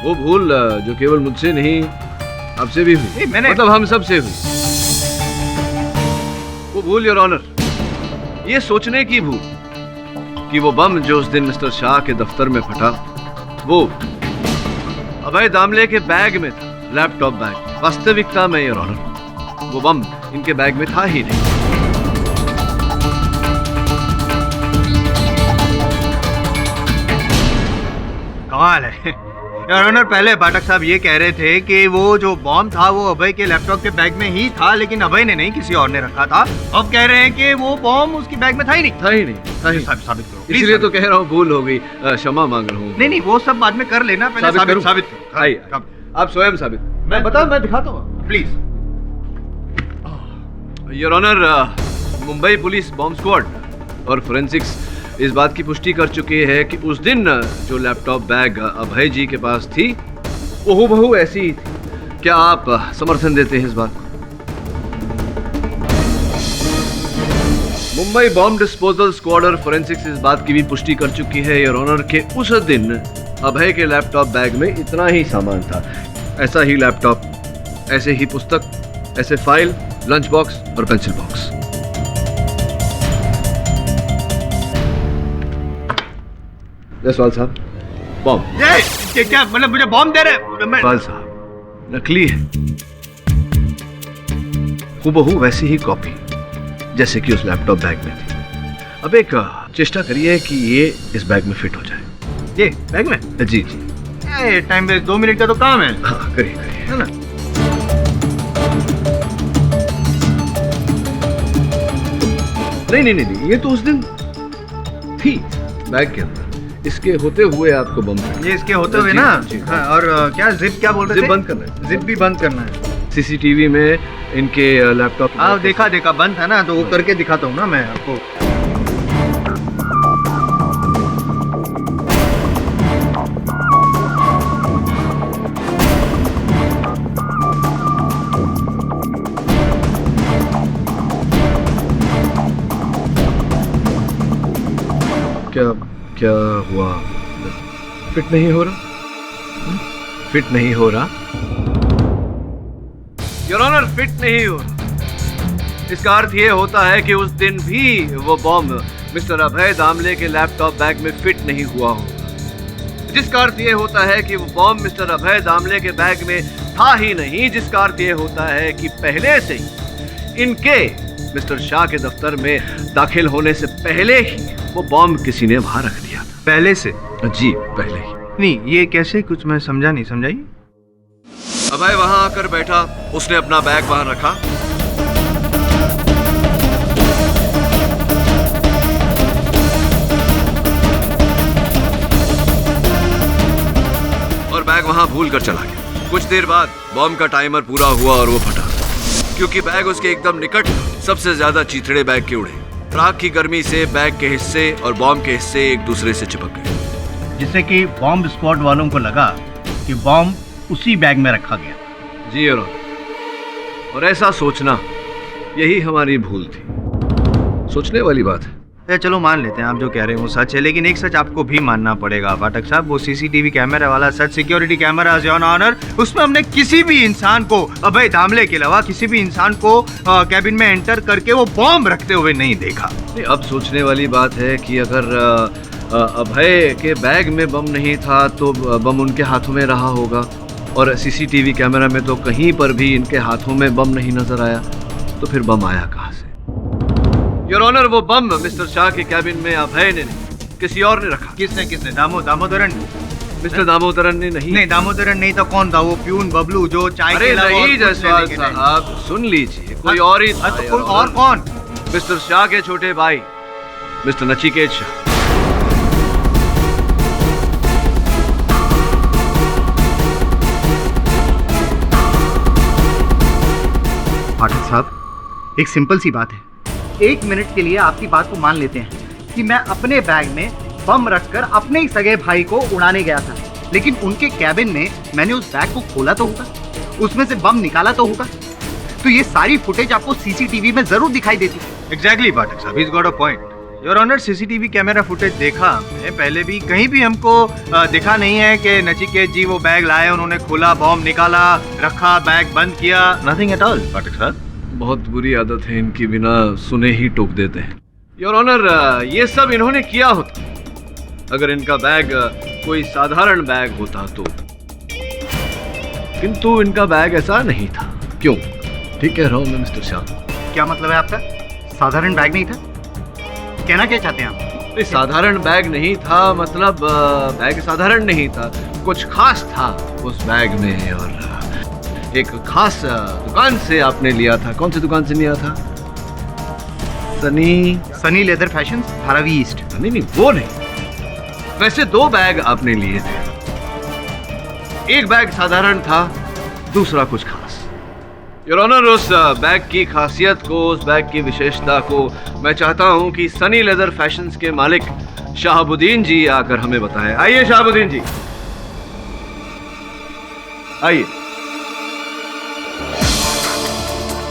वो भूल जो केवल मुझसे नहीं आपसे भी हुई, मतलब हम सब से हुई। वो भूल योर ऑनर, ये सोचने की भूल कि वो बम जो उस दिन मिस्टर शाह के दफ्तर में फटा वो अभय दामले के बैग में था, लैपटॉप बैग। वास्तविकता में योर ऑनर वो बम इनके बैग में था ही नहीं। कमाल है योर ऑनर। पहले पाठक साहब ये कह रहे थे कि वो जो बॉम्ब था वो अभय के लैपटॉप के बैग में ही था, लेकिन अभय ने नहीं, किसी और ने रखा था। अब कह रहे हैं कि वो बॉम्ब उसकी बैग में था ही नहीं। साबित करो। इसलिए तो कह रहा हूँ भूल हो गई, क्षमा मांग रहा हूँ। नहीं, वो सब बाद में कर लेना, पहले साबित करो। आप स्वयं साबित। मैं बताऊं, मैं दिखाता हूँ please. Your honour, Mumbai police bomb squad और फोरेंसिक्स इस बात की पुष्टि कर चुके हैं कि उस दिन जो लैपटॉप बैग अभय जी के पास थी वो हूबहू ऐसी ही थी। क्या आप समर्थन देते हैं इस बात को? मुंबई बॉम्ब डिस्पोजल स्क्वाड और फोरेंसिक्स इस बात की भी पुष्टि कर चुकी है योर ऑनर के उस दिन अभय के लैपटॉप बैग में इतना ही सामान था। ऐसा ही लैपटॉप, ऐसे ही पुस्तक, ऐसे फाइल, लंच बॉक्स और पेंसिल बॉक्स। जयसवाल साहब, बॉम्ब। ये क्या मतलब, मुझे बॉम्ब दे रहे? जयसवाल साहब, नकली है, हूबहू वैसी ही कॉपी जैसे कि उस लैपटॉप बैग में थी। अब एक चेष्टा करिए कि ये इस बैग में फिट हो जाए। ये बैग में? जी। टाइम वेस्ट, 2 मिनट का तो काम है। हाँ, करिए, है ना? नहीं, ये तो उस दिन थी बैग के अंदर। इसके होते हुए आपको बम, ये इसके होते हुए ना। हाँ, और क्या जिप, क्या बोल रहे थे? जिप बंद करना है। जिप भी बंद करना है। सीसीटीवी में इनके लैपटॉप। हाँ, देखा बंद था ना, तो वो करके दिखाता हूँ ना मैं आपको। क्या हुआ? फिट नहीं हो रहा? फिट नहीं हो रहा योर ऑनर, फिट नहीं हो रहा। इसका अर्थ ये होता है कि उस दिन भी वो बॉम्ब मिस्टर अभय दामले के लैपटॉप बैग में फिट नहीं हुआ होगा, जिसका अर्थ ये होता है कि वो बॉम्ब मिस्टर अभय दामले के बैग में था ही नहीं, जिसका अर्थ ये होता है कि पहले से ही इनके मिस्टर शाह के दफ्तर में दाखिल होने से पहले ही वो बॉम्ब किसी ने वहां रख दिया था। पहले से? जी, पहले ही। नहीं, ये कैसे, कुछ मैं समझा नहीं। समझाइए। अभय वहां आकर बैठा, उसने अपना बैग वहां रखा, और बैग वहां भूल कर चला गया। कुछ देर बाद बॉम्ब का टाइमर पूरा हुआ और वो फटा, क्योंकि बैग उसके एकदम निकट सबसे ज्यादा चीथड़े बैग के उड़े। राख की गर्मी से बैग के हिस्से और बॉम्ब के हिस्से एक दूसरे से चिपक गए, जिससे कि बॉम्ब स्क्वाड वालों को लगा कि बॉम्ब उसी बैग में रखा गया। जी योर ऑनर, और ऐसा सोचना यही हमारी भूल थी। सोचने वाली बात है। चलो मान लेते हैं आप जो कह रहे हैं वो सच है, लेकिन एक सच आपको भी मानना पड़ेगा पाठक साहब, वो सीसीटीवी कैमरा वाला सच सिक्योरिटी कैमरा योर ऑनर, उसमें हमने किसी भी इंसान को, अभय दामले के अलावा किसी भी इंसान को कैबिन में एंटर करके वो बॉम्ब रखते हुए नहीं देखा। अब सोचने वाली बात है कि अगर अभय के बैग में बम नहीं था तो बम उनके हाथों में रहा होगा, और सीसीटीवी कैमरा में तो कहीं पर भी इनके हाथों में बम नहीं नजर आया, तो फिर बम आया कहाँ से? योर ऑनर, वो बम मिस्टर शाह के कैबिन में अभय ने नहीं, किसी और ने रखा। किसने? दामोदरन। मिस्टर दामोदरन ने नहीं। दामोदरन नहीं तो कौन था? वो प्यून बबलू जो चाय के अरे नहीं जायसवाल साहब, सुन लीजिए, कोई और ही था। कोई और कौन? मिस्टर शाह के छोटे भाई मिस्टर नचिकेत शाह। पाठक साहब, एक सिंपल सी बात है, 1 मिनट के लिए आपकी बात को मान लेते हैं कि मैं अपने बैग में बम रखकर अपने ही सगे भाई को उड़ाने गया था, लेकिन उनके कैबिन में मैंने उस बैग को खोला तो होगा, उसमें से बम निकाला तो होगा, तो ये सारी फुटेज आपको सीसीटीवी में जरूर दिखाई देती। एग्जैक्टली पाठक साहब, he's got a point. Your honour, CCTV camera footage देखा हमने पहले भी, कहीं भी हमको दिखा नहीं है कि नचिकेत जी वो बैग लाए, उन्होंने खोला, बॉम्ब निकाला, रखा, बैग बंद किया, नथिंग एट ऑल पाठक साहब। बहुत बुरी आदत है इनकी, बिना सुने ही टोक देते हैं। योर ऑनर, ये सब इन्होंने किया होता अगर इनका बैग कोई साधारण बैग होता तो, किंतु इनका बैग ऐसा नहीं था। क्यों? ठीक कह रहा हूं मैं मिस्टर शाह। क्या मतलब है आपका? साधारण बैग नहीं था? कहना क्या चाहते हैं आप? साधारण बैग नहीं था मतलब बैग साधारण नहीं था, कुछ खास था उस बैग में, और एक खास दुकान से आपने लिया था। कौन सी दुकान से लिया था? Sunny leather fashion, Dharavi east. नहीं, वो नहीं। वैसे 2 बैग आपने लिए थे, एक बैग साधारण था, दूसरा कुछ खास। योर ऑनर, उस बैग की खासियत को, उस बैग की विशेषता को मैं चाहता हूं कि सनी लेदर फैशंस के मालिक शाहबुद्दीन जी आकर हमें बताएं। आइए शाहबुद्दीन जी, आइए।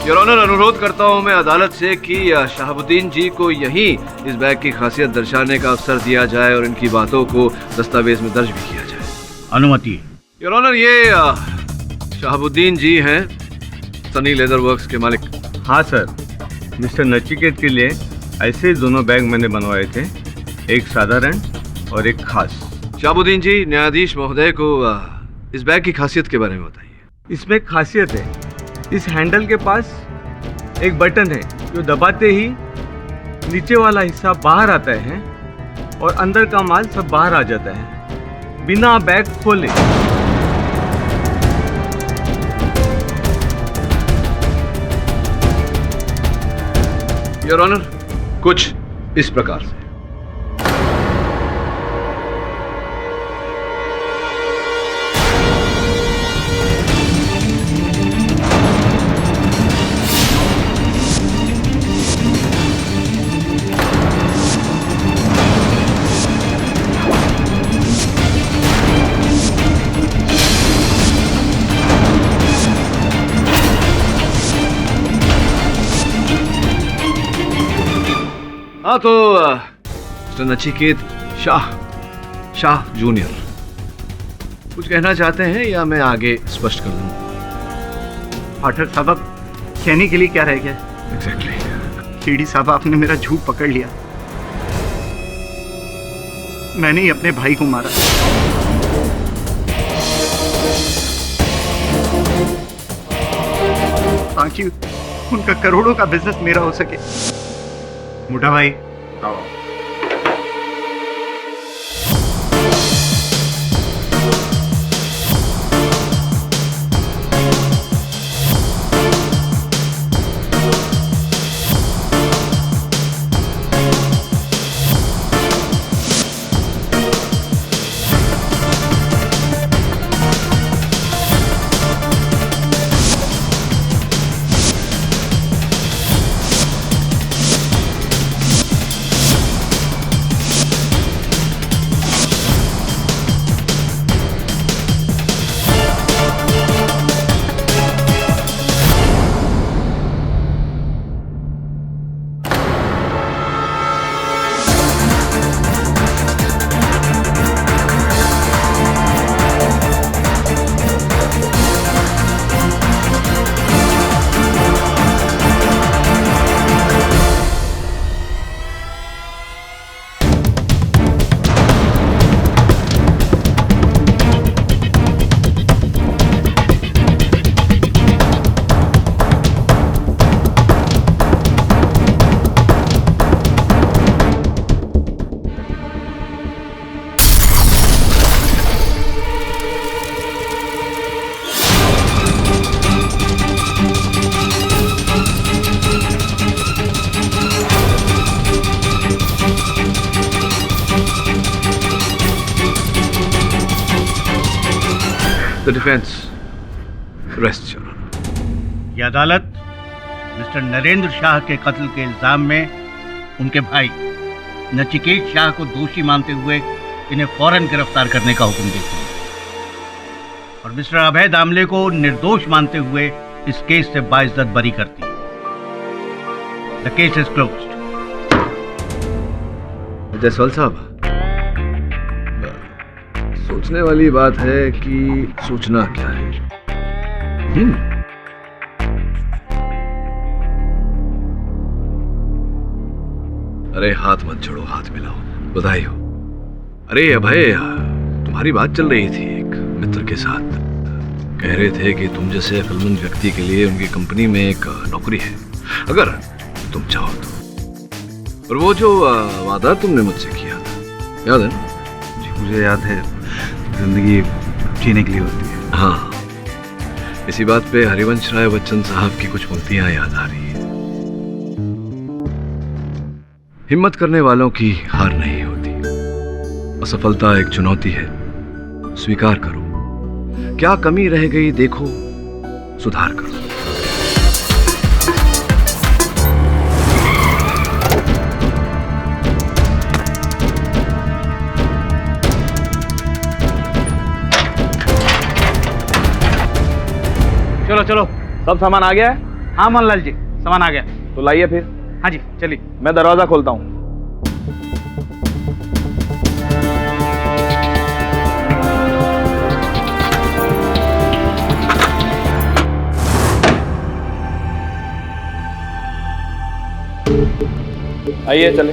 योर ऑनर, अनुरोध करता हूं मैं अदालत से कि शाहबुद्दीन जी को यहीं इस बैग की खासियत दर्शाने का अवसर दिया जाए और इनकी बातों को दस्तावेज में दर्ज भी किया जाए। अनुमति। योर ऑनर, ये शाहबुद्दीन जी हैं, सनी लेदर वर्क्स के मालिक। हाँ सर, मिस्टर नचिकेत के लिए ऐसे 2 बैग मैंने बनवाए थे, एक साधारण और एक खास। शाहबुद्दीन जी, न्यायाधीश महोदय को इस बैग की खासियत के बारे में बताइए। इसमें खासियत है, इस हैंडल के पास एक बटन है जो दबाते ही नीचे वाला हिस्सा बाहर आता है और अंदर का माल सब बाहर आ जाता है बिना बैग खोले। योर ऑनर, कुछ इस प्रकार से। हाँ तो मिस्टर नचिकेत शाह जूनियर, कुछ कहना चाहते हैं या मैं आगे स्पष्ट कर दूं? पाठक साहब, अब कहने के लिए क्या रह गया? एग्जैक्टली। सीडी साहब, आपने मेरा झूठ पकड़ लिया, मैंने ही अपने भाई को मारा। ताकि उनका करोड़ों का बिजनेस मेरा हो सके। मोटा भाई, द डिफेंस रेस्ट योर ये अदालत मिस्टर नरेंद्र शाह के कत्ल के इल्जाम में उनके भाई नचिकेत शाह को दोषी मानते हुए इन्हें फौरन गिरफ्तार करने का हुक्म देती है और मिस्टर अभय दामले को निर्दोष मानते हुए इस केस से बाइज्जत बरी करती है। The case is closed. Jaiswal साहब, सोचने वाली बात है कि सोचना क्या है। अरे हाथ मत जोड़ो, हाथ मिलाओ, बधाई हो। अरे अभय, तुम्हारी बात चल रही थी एक मित्र के साथ। कह रहे थे कि तुम जैसे अक्लमंद व्यक्ति के लिए उनकी कंपनी में एक नौकरी है, अगर तुम चाहो तो। और वो जो वादा तुमने मुझसे किया था, याद है ना? जी मुझे याद है, जिंदगी जीने के लिए होती है। हाँ, इसी बात पे हरिवंश राय बच्चन साहब की कुछ पंक्तियां याद आ रही है। हिम्मत करने वालों की हार नहीं होती, असफलता एक चुनौती है, स्वीकार करो। क्या कमी रह गई देखो, सुधार करो। चलो चलो, सब सामान आ गया है? हाँ मोहनलाल जी, सामान आ गया। तो लाइए फिर। हाँ जी चलिए। मैं दरवाजा खोलता हूँ। आइए चले।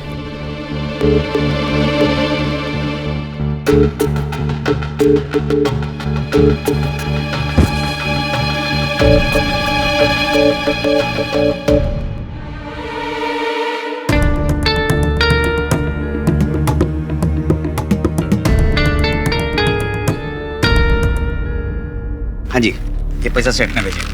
हाँ जी, ये पैसा सेठ ने भेजा।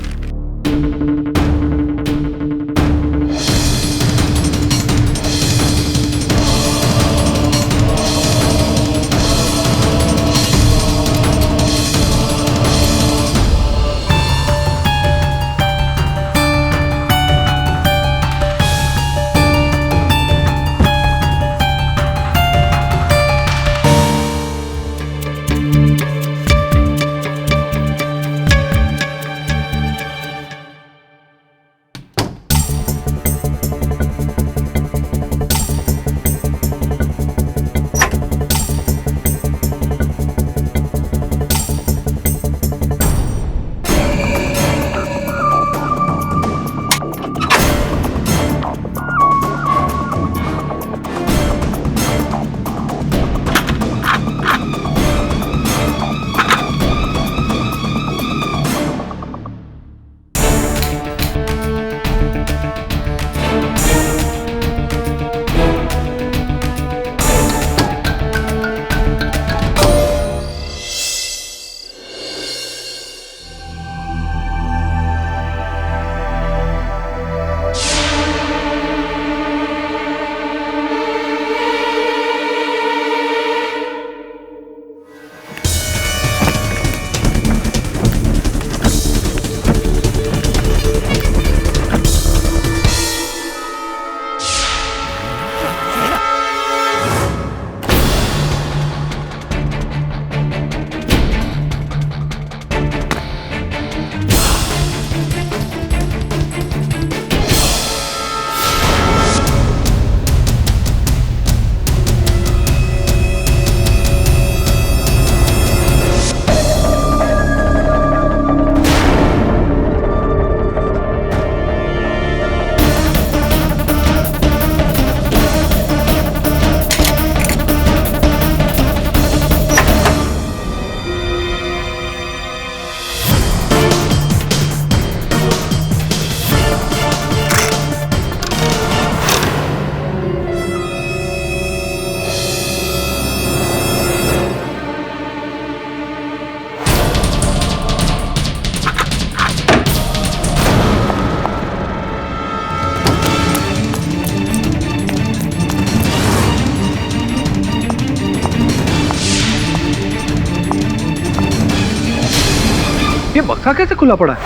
ये बक्सा कैसे खुला पड़ा है?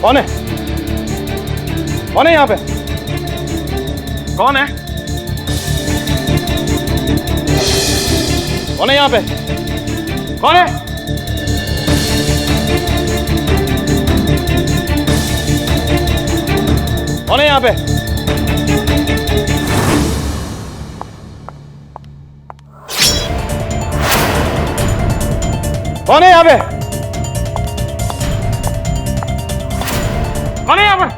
कौन है? कौन है यहाँ पे? कौन है? कौन है यहाँ पे? कौन है? कौन है यहाँ पे? कौन है यहाँ पे? कौन है यहाँ पे?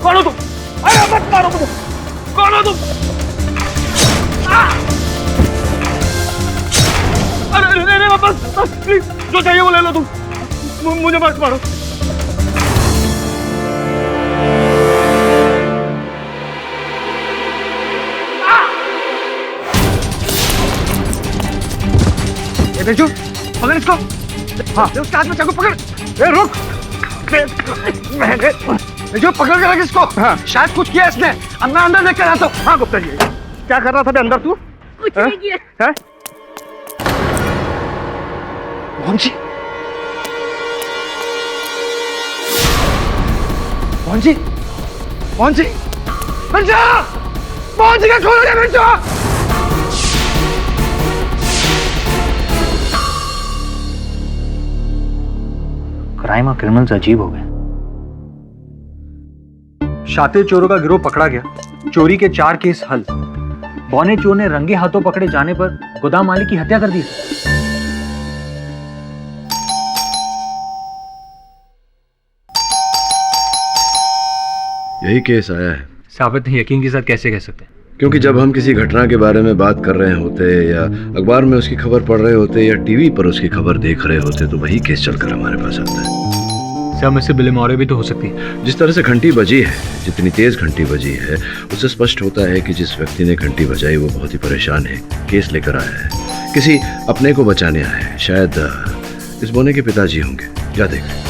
कौन हो तुम? अरे मत मारो मुझे! कौन हो तुम? अरे नहीं नहीं बस प्लीज, जो चाहिए वो ले लो तुम, मुझे मत मारो। ये बेचो, पकड़ इसको। हाँ, उसके हाथ में चाकू पकड़। ए रुक! जो पकड़ के रख इसको। हाँ, शायद कुछ किया इसने। अब मैं अंदर लेकर आता हूँ। हाँ गुप्ता जी, क्या कर रहा था बे अंदर तू? कुछ नहीं किया। हैं? मोहन जी, मोहन जी, मोहन जी, बेटा! मोहन जी का खोलो ये बेटा! क्राइम और क्रिमिनल्स अजीब हो गए। शातिर चोरों का गिरोह पकड़ा गया, चोरी के 4 केस हल। बौने चोर ने रंगे हाथों पकड़े जाने पर गोदाम मालिक की हत्या कर दी। यही केस आया है। साबित यकीन के साथ कैसे कह सकते हैं? क्योंकि जब हम किसी घटना के बारे में बात कर रहे होते या अखबार में उसकी खबर पढ़ रहे होते या टीवी पर उसकी खबर देख रहे होते तो वही केस चलकर हमारे पास आता है। सब में से बिलेमौरे भी तो हो सकती है। जिस तरह से घंटी बजी है, जितनी तेज घंटी बजी है, उससे स्पष्ट होता है कि जिस व्यक्ति ने घंटी बजाई वो बहुत ही परेशान है, केस लेकर आया है, किसी अपने को बचाने आया है। शायद इस बोने के पिताजी होंगे। क्या देख रहे?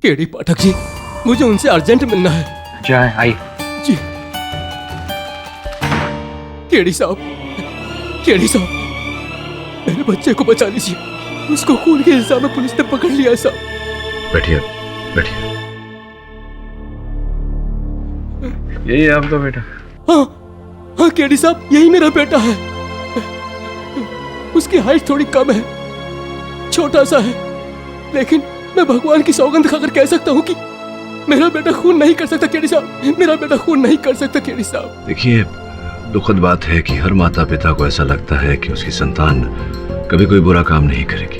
केडी पाठक जी, मुझे उनसे अर्जेंट मिलना है। जय आई जी। केडी साहब, केडी साहब, मेरे बच्चे को बचा लीजिए। उसको खून के इल्जाम में पुलिस ने पकड़ लिया है साहब। बैठिए, बैठिए। यही है आपका बेटा? हाँ हाँ केडी साहब, यही मेरा बेटा है। उसकी हाइट थोड़ी कम है, छोटा सा है, लेकिन मैं भगवान की सौगंध खाकर कह सकता हूँ कि मेरा बेटा खून नहीं कर सकता केडी साहब। मेरा बेटा खून नहीं कर सकता केडी साहब। देखिए, दुखद बात है कि हर माता पिता को ऐसा लगता है कि उसकी संतान कभी कोई बुरा काम नहीं करेगी,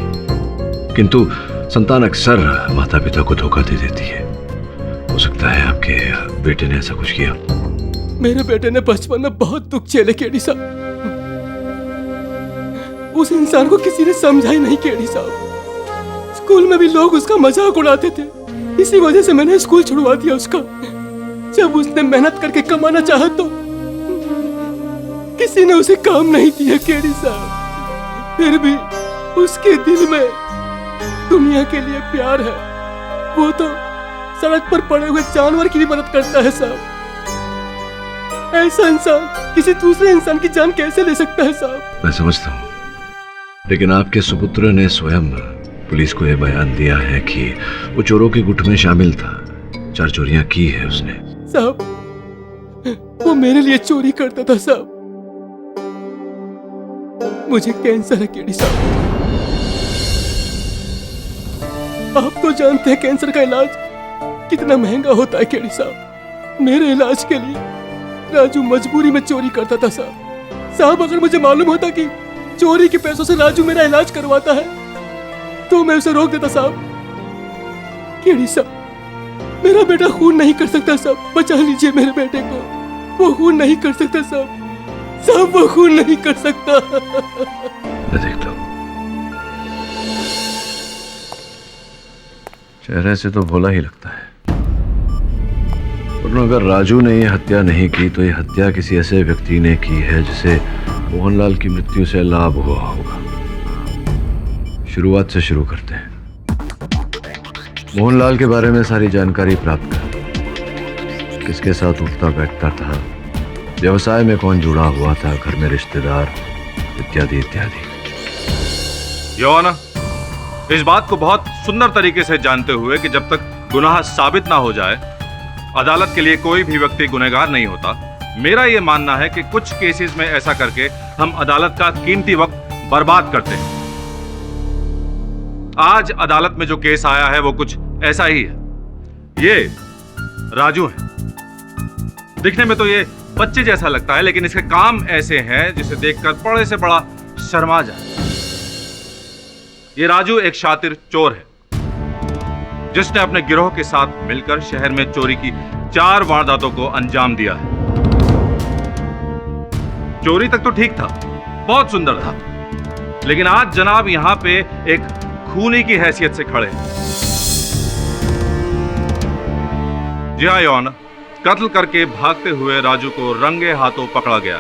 किंतु संतान अक्सर माता पिता को धोखा दे देती है। हो सकता है आपके बेटे ने ऐसा कुछ किया। मेरे बेटे ने बचपन में बहुत दुख झेले केडी साहब। उस इंसान को किसी ने समझा ही नहीं केडी साहब। स्कूल में भी लोग उसका मजाक उड़ाते थे, इसी वजह से मैंने स्कूल छुड़वा दिया उसका। जब उसने मेहनत करके कमाना चाहा तो किसी ने उसे काम नहीं दिया केडी साहब। फिर भी उसके दिल में दुनिया के लिए प्यार है। वो तो सड़क पर पड़े हुए जानवर की भी मदद करता है साहब। ऐसा इंसान किसी दूसरे इंसान की जान कैसे ले सकता है साहब? मैं समझता हूँ, लेकिन आपके सुपुत्र ने स्वयं पुलिस को यह बयान दिया है कि वो चोरों के गुट में शामिल था। 4 चोरियां की है उसने। साहब, वो मेरे लिए चोरी करता था साहब। मुझे कैंसर है केडी साहब। आप तो जानते हैं कैंसर का इलाज कितना महंगा होता है केडी साहब। मेरे इलाज के लिए राजू मजबूरी में चोरी करता था साहब। साहब, अगर मुझे मालूम होता कि चोरी के पैसों से राजू मेरा इलाज करवाता है तो मैं उसे रोक देता साहब। केडी साहब, मेरा बेटा खून नहीं कर सकता साहब, बचा लीजिए मेरे बेटे को। वो खून नहीं कर सकता साहब, साहब वो खून नहीं कर सकता। मैं देखता हूँ। चेहरे से तो भोला ही लगता है, वरना अगर राजू ने ये हत्या नहीं की तो ये हत्या किसी ऐसे व्यक्ति ने की है जिसे मोहनलाल की मृत्यु से लाभ हुआ होगा। शुरुआत से शुरू करते हैं। मोहनलाल के बारे में सारी जानकारी प्राप्त कर, किसके साथ उठता बैठता था, व्यवसाय में कौन जुड़ा हुआ था, घर में रिश्तेदार, इत्यादि इत्यादि। योना, इस बात को बहुत सुंदर तरीके से जानते हुए कि जब तक गुनाह साबित ना हो जाए अदालत के लिए कोई भी व्यक्ति गुनहगार नहीं होता, मेरा यह मानना है कि कुछ केसेस में ऐसा करके हम अदालत का कीमती वक्त बर्बाद करते हैं। आज अदालत में जो केस आया है वो कुछ ऐसा ही है। ये राजू है, दिखने में तो ये बच्चे जैसा लगता है, लेकिन इसके काम ऐसे हैं जिसे देखकर बड़े से बड़ा शर्मा जाए। ये राजू एक शातिर चोर है जिसने अपने गिरोह के साथ मिलकर शहर में चोरी की 4 वारदातों को अंजाम दिया है। चोरी तक तो ठीक था, बहुत सुंदर था, लेकिन आज जनाब यहां पे एक खूनी की हैसियत से खड़े हैं। जी हाँ यौन, कत्ल करके भागते हुए राजू को रंगे हाथों पकड़ा गया।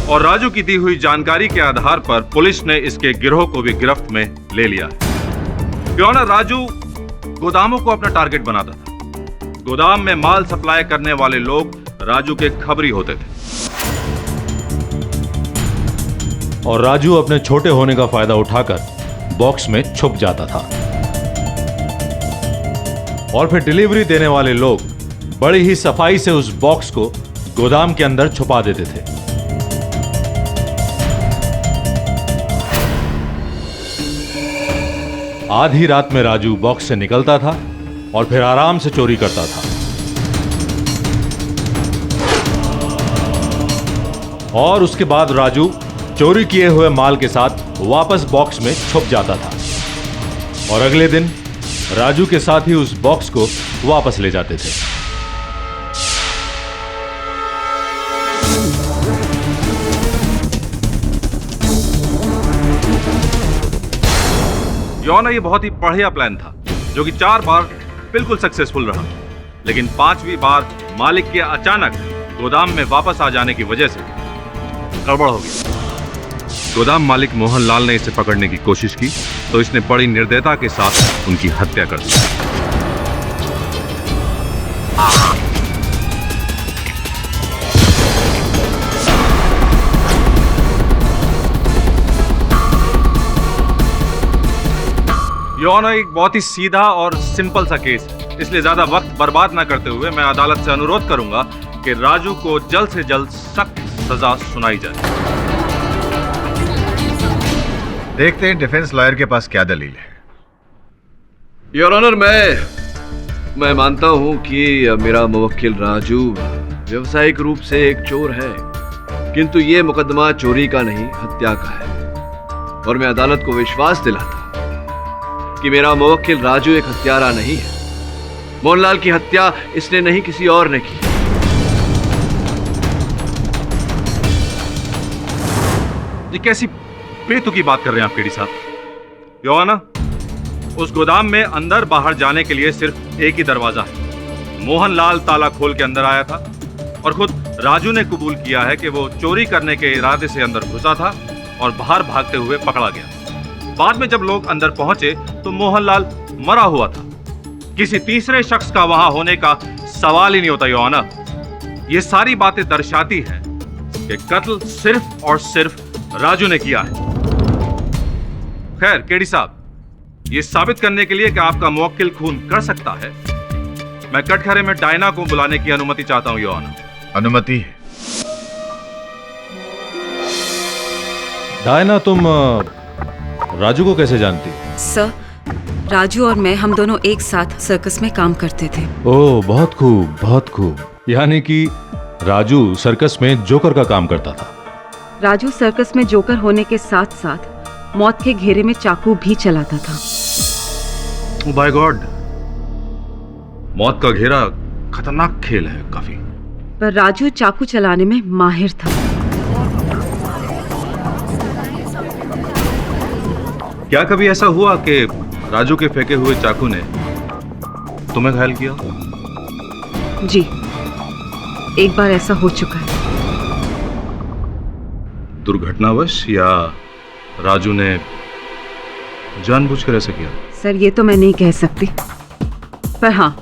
और राजू की दी हुई जानकारी के आधार पर पुलिस ने इसके गिरोह को भी गिरफ्त में ले लिया है। क्यों ना राजू गोदामों को अपना टारगेट बनाता था। गोदाम में माल सप्लाई करने वाले लोग राजू के खबरी होते थे और राजू अपने छोटे होने का फायदा उठाकर बॉक्स में छुप जाता था और फिर डिलीवरी देने वाले लोग बड़ी ही सफाई से उस बॉक्स को गोदाम के अंदर छुपा देते थे। आधी रात में राजू बॉक्स से निकलता था और फिर आराम से चोरी करता था और उसके बाद राजू चोरी किए हुए माल के साथ वापस बॉक्स में छुप जाता था और अगले दिन राजू के साथ ही उस बॉक्स को वापस ले जाते थे। यौना, ये बहुत ही बढ़िया प्लान था जो कि 4 बार बिल्कुल सक्सेसफुल रहा, लेकिन 5वीं बार मालिक के अचानक गोदाम में वापस आ जाने की वजह से गड़बड़ हो गई। गोदाम मालिक मोहनलाल ने इसे पकड़ने की कोशिश की तो इसने बड़ी निर्दयता के साथ उनकी हत्या कर दी। यौना एक बहुत ही सीधा और सिंपल सा केस है, इसलिए ज्यादा वक्त बर्बाद ना करते हुए मैं अदालत से अनुरोध करूंगा कि राजू को जल्द से जल्द सख्त सजा सुनाई जाए। देखते हैं डिफेंस लॉयर के पास क्या दलील है। योर ऑनर, मैं मानता हूं कि मेरा मुवक्किल राजू व्यवसायिक रूप से एक चोर है, किंतु ये मुकदमा चोरी का नहीं हत्या का है और मैं अदालत को विश्वास दिलाता कि मेरा मुवक्किल राजू एक हत्यारा नहीं है। मोहनलाल की हत्या इसने नहीं किसी और ने की। ये कैसी बेतुकी बात कर रहे हैं आप केडी साहब? योना, उस गोदाम में अंदर बाहर जाने के लिए सिर्फ एक ही दरवाजा है। मोहनलाल ताला खोल के अंदर आया था और खुद राजू ने कबूल किया है कि वो चोरी करने के इरादे से अंदर घुसा था और बाहर भागते हुए पकड़ा गया। बाद में जब लोग अंदर पहुंचे तो मोहनलाल मरा हुआ था। किसी तीसरे शख्स का वहां होने का सवाल ही नहीं होता। योना, ये सारी बातें दर्शाती हैं कि कत्ल सिर्फ और सिर्फ राजू ने किया है। खैर केडी साहब, ये साबित करने के लिए कि आपका मुवक्किल खून कर सकता है, मैं कटघरे में डायना को बुलाने की अनुमति चाहता हूं। योना, अनुमति है। डायना, तुम राजू को कैसे जानती? सर, राजू और मैं हम दोनों एक साथ सर्कस में काम करते थे। ओह, बहुत खूब, बहुत खूब। यानी कि राजू सर्कस में जोकर का काम करता था। राजू सर्कस में जोकर होने के साथ साथ मौत के घेरे में चाकू भी चलाता था। ओ बाय गॉड, मौत का घेरा खतरनाक खेल है काफी। पर राजू चाकू चलाने में माहिर था। क्या कभी ऐसा हुआ कि राजू के फेंके हुए चाकू ने तुम्हें घायल किया? जी, एक बार ऐसा हो चुका है। दुर्घटनावश या राजू ने जानबूझकर ऐसा किया? सर ये तो मैं नहीं कह सकती, पर हाँ,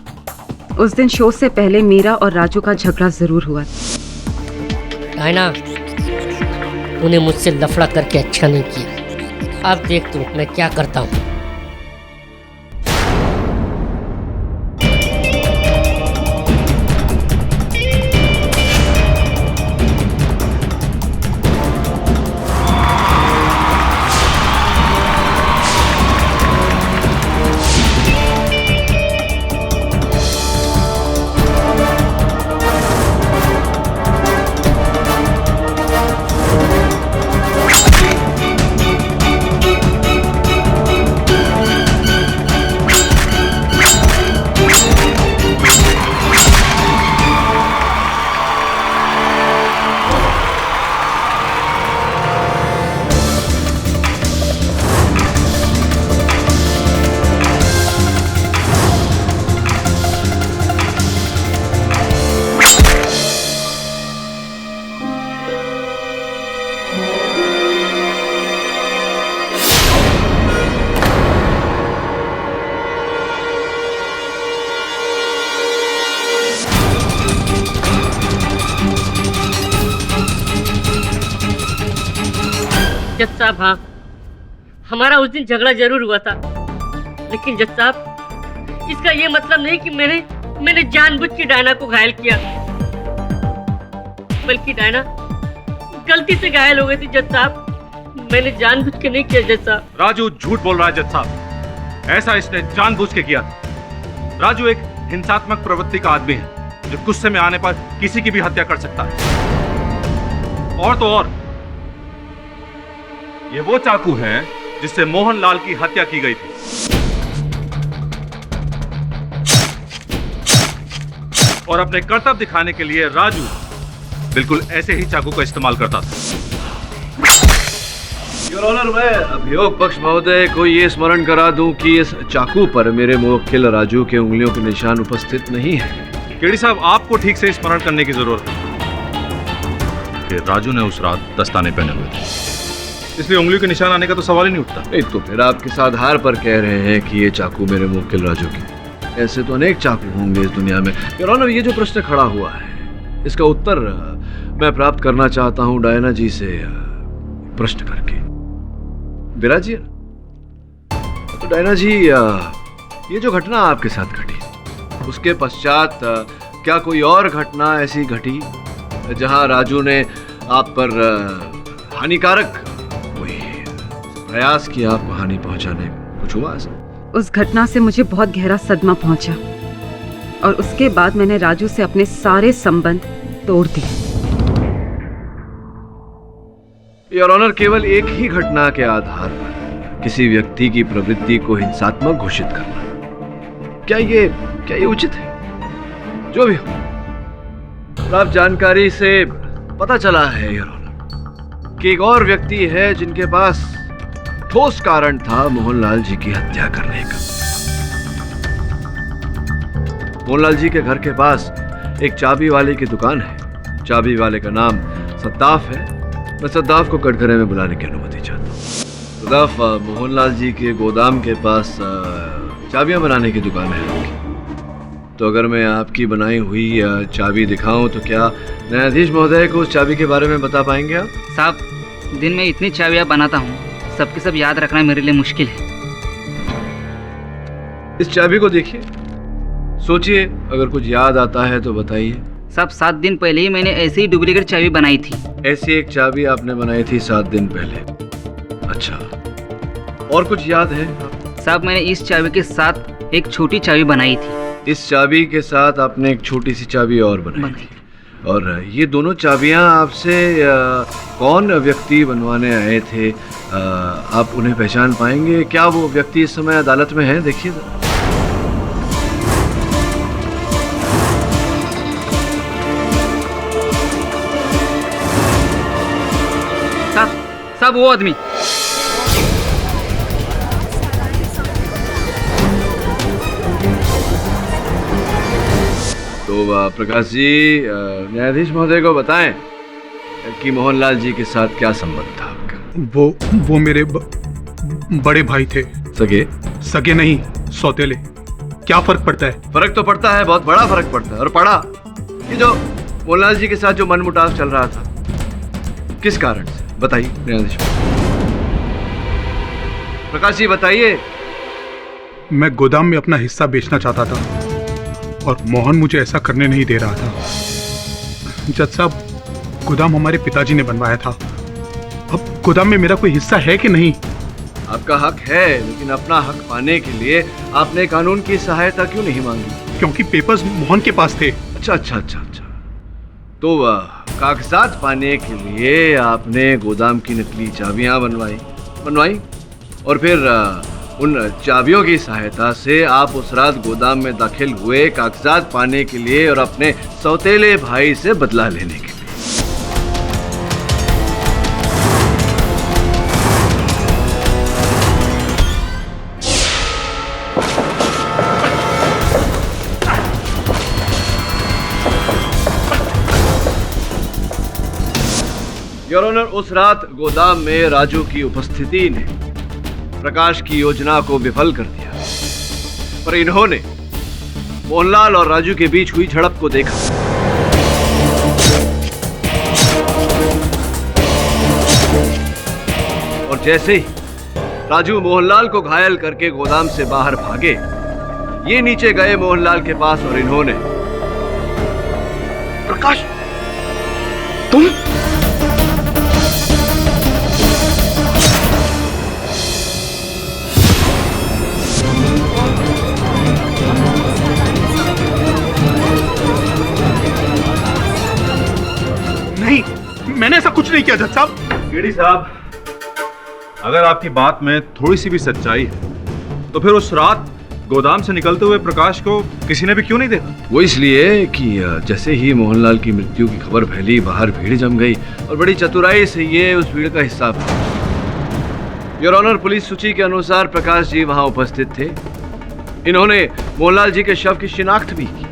उस दिन शो से पहले मेरा और राजू का झगड़ा जरूर हुआ। डायना, उन्हें मुझसे लफड़ा करके अच्छा नहीं किया। अब देख तू मैं क्या करता हूँ। जज साहब, हाँ, हमारा उस दिन झगड़ा जरूर हुआ था, लेकिन जज साहब इसका ये मतलब नहीं कि मैंने जानबूझ के डायना को घायल किया, बल्कि डायना गलती से घायल हो गई थी जज साहब। मैंने जानबूझ के नहीं किया जज साहब। राजू झूठ बोल रहा है जज साहब, ऐसा इसने जानबूझ के किया था। राजू एक हिंसात्मक प्रवृत्ति का आदमी है जो गुस्से में आने पर किसी की भी हत्या कर सकता है। और तो और ये वो चाकू है जिससे मोहनलाल की हत्या की गई थी। और अपने कर्तव्य दिखाने के लिए राजू बिल्कुल ऐसे ही चाकू का इस्तेमाल करता था। योर ऑनर, मैं अभियोग पक्ष महोदय को ये स्मरण करा दूं कि इस चाकू पर मेरे मुवक्किल राजू के उंगलियों के निशान उपस्थित नहीं है। केडी साहब, आपको ठीक से स्मरण करने की जरूरत है कि राजू ने उस रात दस्ताने पहने हुए थे, इसलिए उंगलियों के निशान आने का तो सवाल ही नहीं उठता। नहीं तो फिर आप किस आधार पर कह रहे हैं कि ये चाकू मेरे मुवक्किल राजू की? ऐसे तो अनेक चाकू होंगे इस दुनिया में। योर ऑनर, ये जो प्रश्न खड़ा हुआ है इसका उत्तर मैं प्राप्त करना चाहता हूं डायना जी से प्रश्न करके। विराजी, तो डायना जी, ये जो घटना आपके साथ घटी, उसके पश्चात क्या कोई और घटना ऐसी घटी जहां राजू ने आप पर हानिकारक कोई प्रयास किया, आपको हानि पहुंचाने? कुछ हुआ ऐसा? उस घटना से मुझे बहुत गहरा सदमा पहुंचा और उसके बाद मैंने राजू से अपने सारे संबंध तोड़ दिए। योर ऑनर, केवल एक ही घटना के आधार पर किसी व्यक्ति की प्रवृत्ति को हिंसात्मक घोषित करना, क्या ये उचित है? जो भी हो, प्राप्त जानकारी से पता चला है योर ऑनर कि एक और व्यक्ति है जिनके पास ठोस कारण था मोहनलाल जी की हत्या करने का। मोहनलाल जी के घर के पास एक चाबी वाले की दुकान है। चाबी वाले का नाम सद्दाफ है। मैं सद्दाफ को कटघरे में बुलाने की अनुमति चाहता हूँ। सद्दाफ, मोहनलाल जी के गोदाम के पास चाबियां बनाने की दुकान है आपकी। तो अगर मैं आपकी बनाई हुई चाबी दिखाऊं तो क्या न्यायाधीश महोदय को उस चाबी के बारे में बता पाएंगे आप? साहब, दिन में इतनी चाबियां बनाता हूँ, सबके सब याद रखना मेरे लिए मुश्किल है। इस चाबी को देखिए, सोचिए, अगर कुछ याद आता है तो बताइए। साहब, 7 दिन पहले ही मैंने ऐसी ही डुप्लीकेट चाबी बनाई थी। ऐसी एक चाबी आपने बनाई थी 7 दिन पहले? अच्छा, और कुछ याद है? साहब, मैंने इस चाबी के साथ एक छोटी चाबी बनाई थी। इस चाबी के साथ आपने एक छोटी सी चाबी और बनाई थी। और ये दोनों चाबियां आपसे कौन व्यक्ति बनवाने आए थे? आप उन्हें पहचान पाएंगे क्या? वो व्यक्ति इस समय अदालत में है, देखिए। साहब वो आदमी। तो प्रकाश जी, न्यायाधीश महोदय को बताएं कि मोहनलाल जी के साथ क्या संबंध था आपका? वो मेरे बड़े भाई थे। सगे नहीं, सौतेले। क्या फर्क पड़ता है? फर्क तो पड़ता है, बहुत बड़ा फर्क पड़ता है। और पड़ा कि जो मोहनलाल जी के साथ जो मनमुटाव चल रहा था, किस कारण से, बताइए न्यायाधीश। प्रकाश जी बताइए। मैं गोदाम में अपना हिस्सा बेचना चाहता था और मोहन मुझे ऐसा करने नहीं दे रहा था। जज साहब, गोदाम हमारे पिताजी ने बनवाया था। अब गोदाम में मेरा कोई हिस्सा है कि नहीं? आपका हक है, लेकिन अपना हक पाने के लिए आपने कानून की सहायता क्यों नहीं मांगी? क्योंकि पेपर्स मोहन के पास थे। अच्छा। तो कागजात पाने के लिए आपने गोदाम की नकली चाबियां बनवाई और फिर उन चाबियों की सहायता से आप उस रात गोदाम में दाखिल हुए कागजात पाने के लिए और अपने सौतेले भाई से बदला लेने के लिए। योर ऑनर, उस रात गोदाम में राजू की उपस्थिति ने प्रकाश की योजना को विफल कर दिया, पर इन्होंने मोहनलाल और राजू के बीच हुई झड़प को देखा। और जैसे ही राजू मोहनलाल को घायल करके गोदाम से बाहर भागे, ये नीचे गए मोहनलाल के पास और इन्होंने, प्रकाश तुम? नहीं, मैंने ऐसा कुछ नहीं किया जज साहब। केडी साहब, अगर आपकी बात में थोड़ी सी भी सच्चाई है तो फिर उस रात गोदाम से निकलते हुए प्रकाश को किसी ने भी क्यों नहीं देखा? वो इसलिए कि जैसे ही मोहनलाल की मृत्यु की खबर फैली, बाहर भीड़ जम गई और बड़ी चतुराई से ये उस भीड़ का हिस्सा था। योर ऑनर, पुलिस सूची के अनुसार प्रकाश जी वहां उपस्थित थे। इन्होंने मोहनलाल जी के शव की शिनाख्त भी की,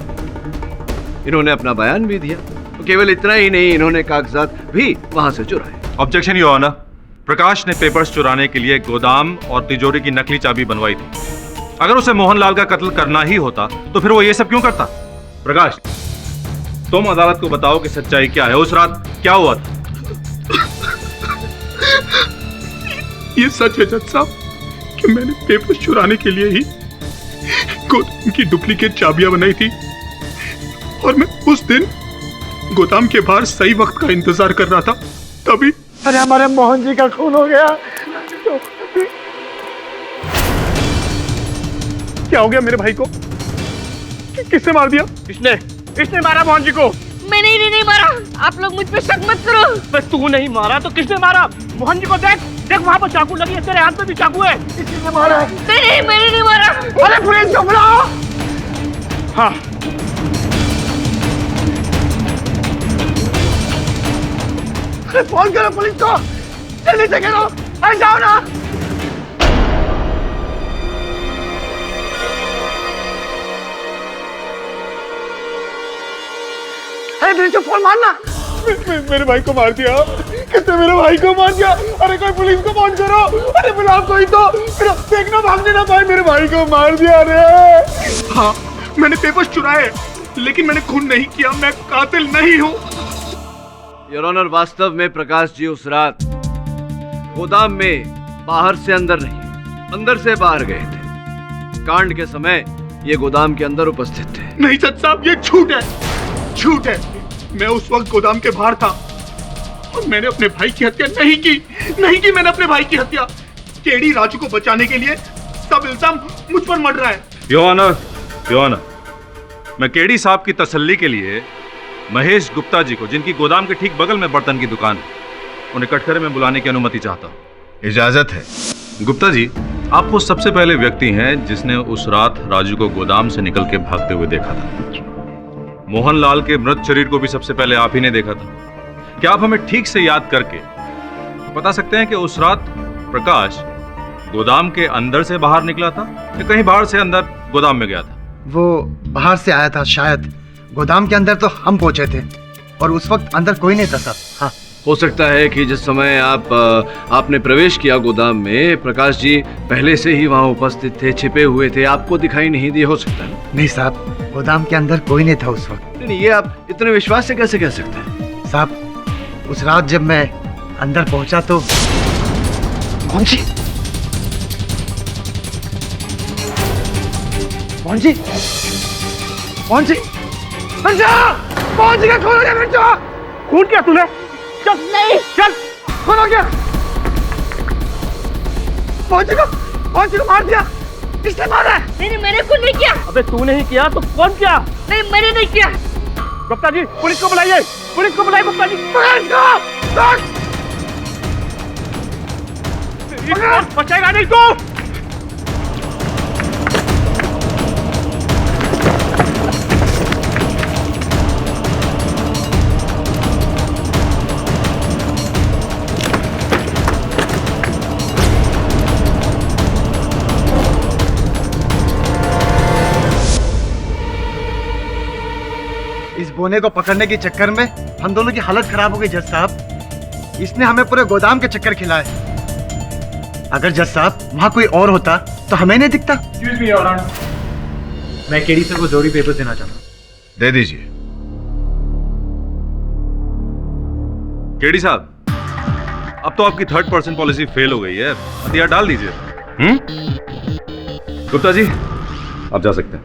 इन्होंने अपना बयान भी दिया। तो केवल इतना ही नहीं, इन्होंने कागजात भी वहां से चुराए। ऑब्जेक्शन योर ऑनर, प्रकाश ने पेपर्स चुराने के लिए गोदाम और तिजोरी की नकली चाबी बनवाई थी। अगर उसे मोहनलाल का कत्ल करना ही होता तो फिर वो ये सब क्यों करता? प्रकाश, तुम अदालत को बताओ कि सच्चाई क्या है, उस रात क्या हुआ था? ये सच है जज साहब कि मैंने पेपर्स चुराने के लिए ही गोदाम की डुप्लीकेट चाबियां बनाई थी और मैं उस दिन गोदाम के बाहर सही वक्त का इंतजार कर रहा था, तभी अरे हमारे मोहन जी का खून हो गया। क्या हो गया मेरे भाई को? किसने मार दिया? किसने मारा मोहन जी को? मैंने नहीं मारा। आप लोग मुझ पे शक मत करो। बस तू नहीं मारा तो किसने मारा? मोहन जी को देख वहाँ पर चाकू लगी है, तेरे हाथ में भी चाकू है। किसने मारा है? नहीं, मैंने नहीं मारा। अरे पुलिस को बुलाओ। हाँ, फोन करो पुलिस को, जल्दी से करो, आ जाओ ना। अरे फोन मारना। मेरे भाई को मार दिया। किसने मेरे भाई को मार दिया? अरे कोई पुलिस को फोन करो। अरे बुलाओ कोई तो। देखना भागने ना पाए, मेरे भाई को मार दिया रे। हाँ, मैंने पेपर्स चुराए, लेकिन मैंने खून नहीं किया, मैं कातिल नहीं हूँ। योर ऑनर, वास्तव में प्रकाश जी उस रात गोदाम में बाहर से अंदर नहीं, अंदर से बाहर गए थे। कांड के समय ये गोदाम के अंदर उपस्थित थे। नहीं जज साहब, ये झूठ है, झूठ है। मैं उस वक्त गोदाम के बाहर था और मैंने अपने भाई की हत्या नहीं की मैंने अपने भाई की हत्या। केडी राजू को बचाने के लिए सब इल्जाम मुझ पर मढ़ रहा है। योर ऑनर, मैं केडी साहब की तसल्ली के लिए महेश गुप्ता जी को, जिनकी गोदाम के ठीक बगल में बर्तन की दुकान है, उन्हें कटघरे में बुलाने की अनुमति चाहता हूँ। इजाजत है। गुप्ता जी, आप वो सबसे पहले व्यक्ति हैं जिसने उस रात राजू को गोदाम से निकल के भागते हुए देखा था। मोहनलाल के मृत शरीर को भी सबसे पहले आप ही ने देखा था। क्या आप हमें ठीक से याद करके बता सकते हैं कि उस रात प्रकाश गोदाम के अंदर से बाहर निकला था या कहीं बाहर से अंदर गोदाम में गया था? वो बाहर से आया था शायद। गोदाम के अंदर तो हम पहुंचे थे और उस वक्त अंदर कोई नहीं था साहब। हाँ, हो सकता है कि जिस समय आपने प्रवेश किया गोदाम में, प्रकाश जी पहले से ही वहाँ उपस्थित थे, छिपे हुए थे, आपको दिखाई नहीं दिए। हो सकता है। नहीं साहब, गोदाम के अंदर कोई नहीं था उस वक्त। नहीं, ये आप इतने विश्वास से कैसे कह सकते हैं? साहब, उस रात जब मैं अंदर पहुंचा तो मोहन जी का खून हो गया। खून क्या तूने? चल नहीं, चल खून हो गया। मोहन जी को मार दिया। किसने मारा है? नहीं, मैंने खून नहीं किया। अबे तूने ही किया तो कौन किया? नहीं, मैंने नहीं किया। गुप्ता जी, पुलिस को बुलाइए, पुलिस को बुलाइए। गुप्ता जी, बचेगा नहीं तू। इस बोने को पकड़ने के चक्कर में हम दोनों की हालत खराब हो गई जज साहब। इसने हमें पूरे गोदाम के चक्कर खिलाए। अगर जज साहब वहाँ कोई और होता तो हमें नहीं दिखता। Excuse me, Your Honor. मैं केडी सर को जरूरी पेपर देना चाहता हूँ। दे दीजिए। केडी साहब, अब तो आपकी 3rd पर्सन पॉलिसी फेल हो गई है, हथियार डाल दीजिए। गुप्ता जी, आप जा सकते हैं।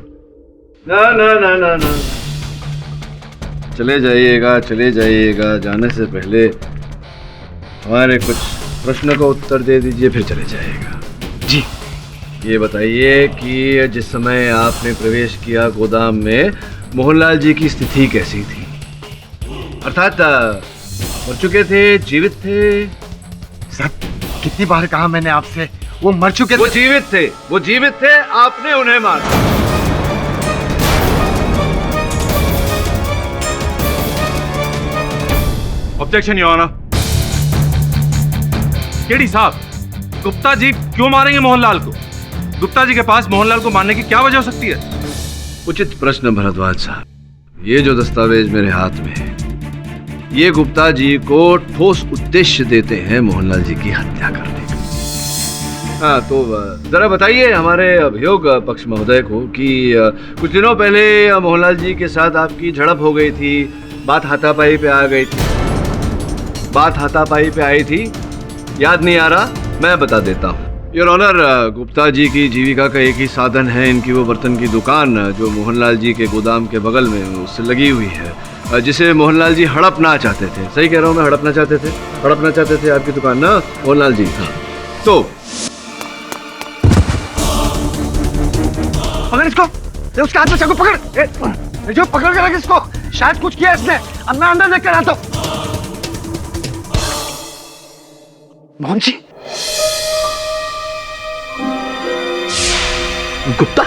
ना ना ना ना ना, चले जाइएगा। जाने से पहले हमारे कुछ प्रश्नों का उत्तर दे दीजिए, फिर चले जाइएगा। जी। ये बताइए कि जिस समय आपने प्रवेश किया गोदाम में, मोहनलाल जी की स्थिति कैसी थी? अर्थात मर चुके थे, जीवित थे? सर, कितनी बार कहा मैंने आपसे, वो मर चुके थे। वो जीवित थे, आपने उन्हें मारा। Objection your honour. केडी साहब, गुप्ता जी क्यों मारेंगे मोहनलाल को? गुप्ता जी के पास मोहनलाल को मारने की क्या वजह हो सकती है? उचित प्रश्न भरद्वाज साहब। ये जो दस्तावेज मेरे हाथ में है, ये गुप्ता जी को ठोस उद्देश्य देते हैं मोहनलाल जी की हत्या करने का। हाँ, तो जरा बताइए हमारे अभियोग पक्ष महोदय को कि कुछ दिनों पहले मोहनलाल जी के साथ आपकी झड़प हो गई थी, बात हाथापाई पे आ गई थी। बात हाथापाई पे आई थी, याद नहीं आ रहा? मैं बता देता हूँ योर ऑनर। गुप्ता जी की जीविका का एक ही साधन है इनकी वो बर्तन की दुकान, जो मोहनलाल जी के गोदाम के बगल में उससे लगी हुई है, जिसे मोहनलाल जी हड़पना चाहते थे। सही कह रहा हूँ मैं? हड़पना चाहते थे आपकी दुकान ना मोहनलाल जी? हाँ। तो पकड़ इसको, उसके हाथ में चाकू पकड़। जो पकड़ के रख इसको, शायद कुछ किया इसने। अब मैं अंदर देख कर आता हूँ। मोहन जी, गुप्ता,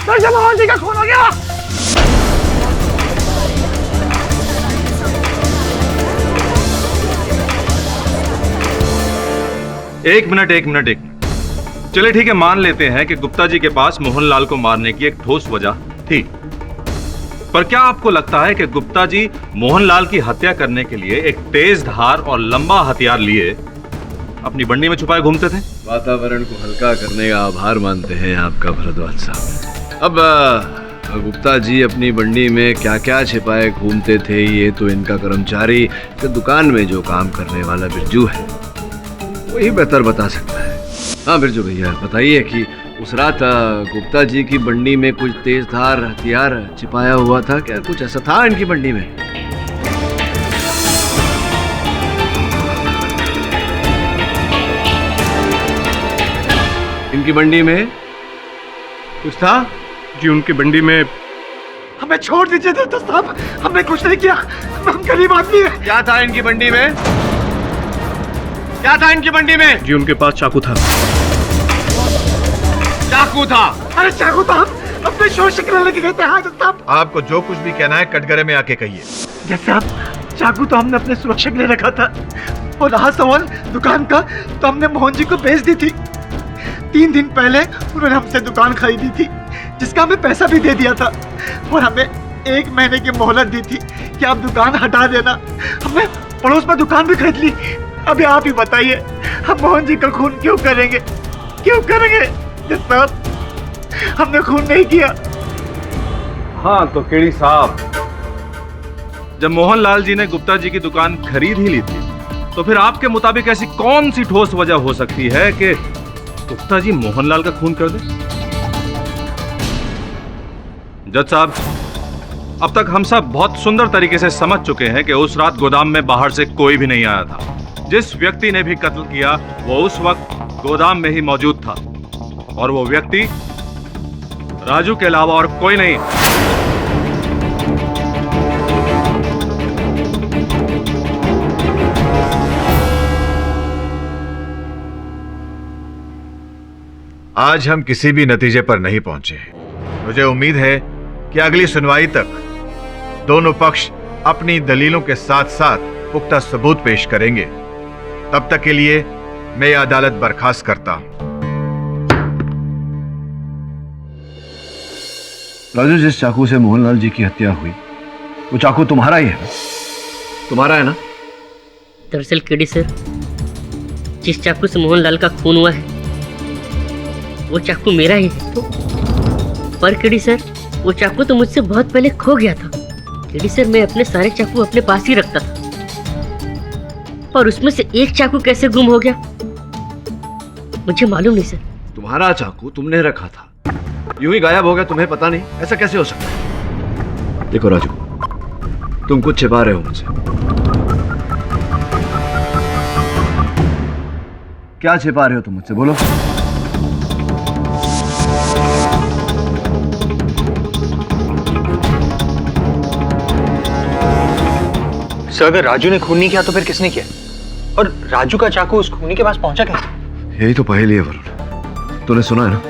फिर से मोहन जी का खून हो गया। एक मिनट। चलिए ठीक है, मान लेते हैं कि गुप्ता जी के पास मोहनलाल को मारने की एक ठोस वजह थी, पर क्या आपको लगता है कि गुप्ता जी मोहनलाल की हत्या करने के लिए एक तेज धार और लंबा हथियार लिए अपनी बंडी में छुपाए घूमते थे? वातावरण को हल्का करने का आभार मानते हैं आपका भरद्वाज साहब। अब गुप्ता जी अपनी बंडी में क्या क्या छिपाए घूमते थे, ये तो इनका कर्मचारी के दुकान में जो काम करने वाला बिरजू है वही बेहतर बता सकता है। हाँ बिरजू भैया, बताइए कि उस रात गुप्ता जी की बंडी में कुछ तेज धार हथियार छिपाया हुआ था क्या? कुछ ऐसा था इनकी बंडी में? उनकी बंडी में कुछ था? जी उनकी बंडी में। हमें छोड़ दीजिए तो साहब, हमने कुछ नहीं किया, हम गरीब आदमी हैं। क्या था इनकी बंडी में? क्या था इनकी बंडी में? जी उनके पास चाकू था। चाकू था? अरे चाकू तो हम अपने शोर शिकने लेके गए थे। हाँ जज साहब। आपको जो कुछ भी कहना है कटघरे में आके कहिए। जज साहब, चाकू तो हमने अपने सुरक्षा के लिए रखा था, और रहा सवाल दुकान का, तो हमने मोहन जी को बेच दी थी। 3 दिन पहले उन्होंने हमसे दुकान खरीदी थी, जिसका हमें पैसा भी दे दिया था, और हमें 1 महीने की मोहलत दी थी कि आप दुकान हटा देना। हमने पड़ोस में दुकान भी खरीद ली। अभी आप ही बताइए, हम मोहन जी का खून क्यों करेंगे? क्यों करेंगे जज साहब? हमने खून नहीं किया। हाँ तो केड़ी साहब, जब मोहनलाल जी ने गुप्ता जी की दुकान खरीद ही ली थी, तो फिर आपके मुताबिक ऐसी कौन सी ठोस वजह हो सकती है कि गुप्ता जी मोहनलाल का खून कर दे? जज साहब, अब तक हम सब बहुत सुंदर तरीके से समझ चुके हैं कि उस रात गोदाम में बाहर से कोई भी नहीं आया था। जिस व्यक्ति ने भी कत्ल किया वो उस वक्त गोदाम में ही मौजूद था, और वो व्यक्ति राजू के अलावा और कोई नहीं। आज हम किसी भी नतीजे पर नहीं पहुंचे। मुझे उम्मीद है कि अगली सुनवाई तक दोनों पक्ष अपनी दलीलों के साथ साथ पुख्ता सबूत पेश करेंगे। तब तक के लिए मैं यह अदालत बर्खास्त करता हूं। राजू, जिस चाकू से मोहनलाल जी की हत्या हुई, वो चाकू तुम्हारा ही है? तुम्हारा है ना? दरअसल केडी सर, जिस चाकू से मोहनलाल का खून हुआ है वो चाकू मेरा ही है। तो पर केडी सर, वो चाकू तो मुझसे बहुत पहले खो गया था। केडी सर, मैं अपने सारे चाकू अपने पास ही रखता था, और उसमें से एक चाकू कैसे गुम हो गया मुझे मालूम नहीं सर। तुम्हारा चाकू तुमने रखा था, यूं ही गायब हो गया, तुम्हें पता नहीं? ऐसा कैसे हो सकता है? देखो राजू, तुम कुछ छिपा रहे हो मुझसे। क्या छिपा रहे हो तुम मुझसे? बोलो। सर, अगर राजू ने खून नहीं किया तो फिर किसने किया? और राजू का चाकू उस खूनी के पास पहुंचा कैसे? यही तो पहेली है वरुण। तूने सुना है ना,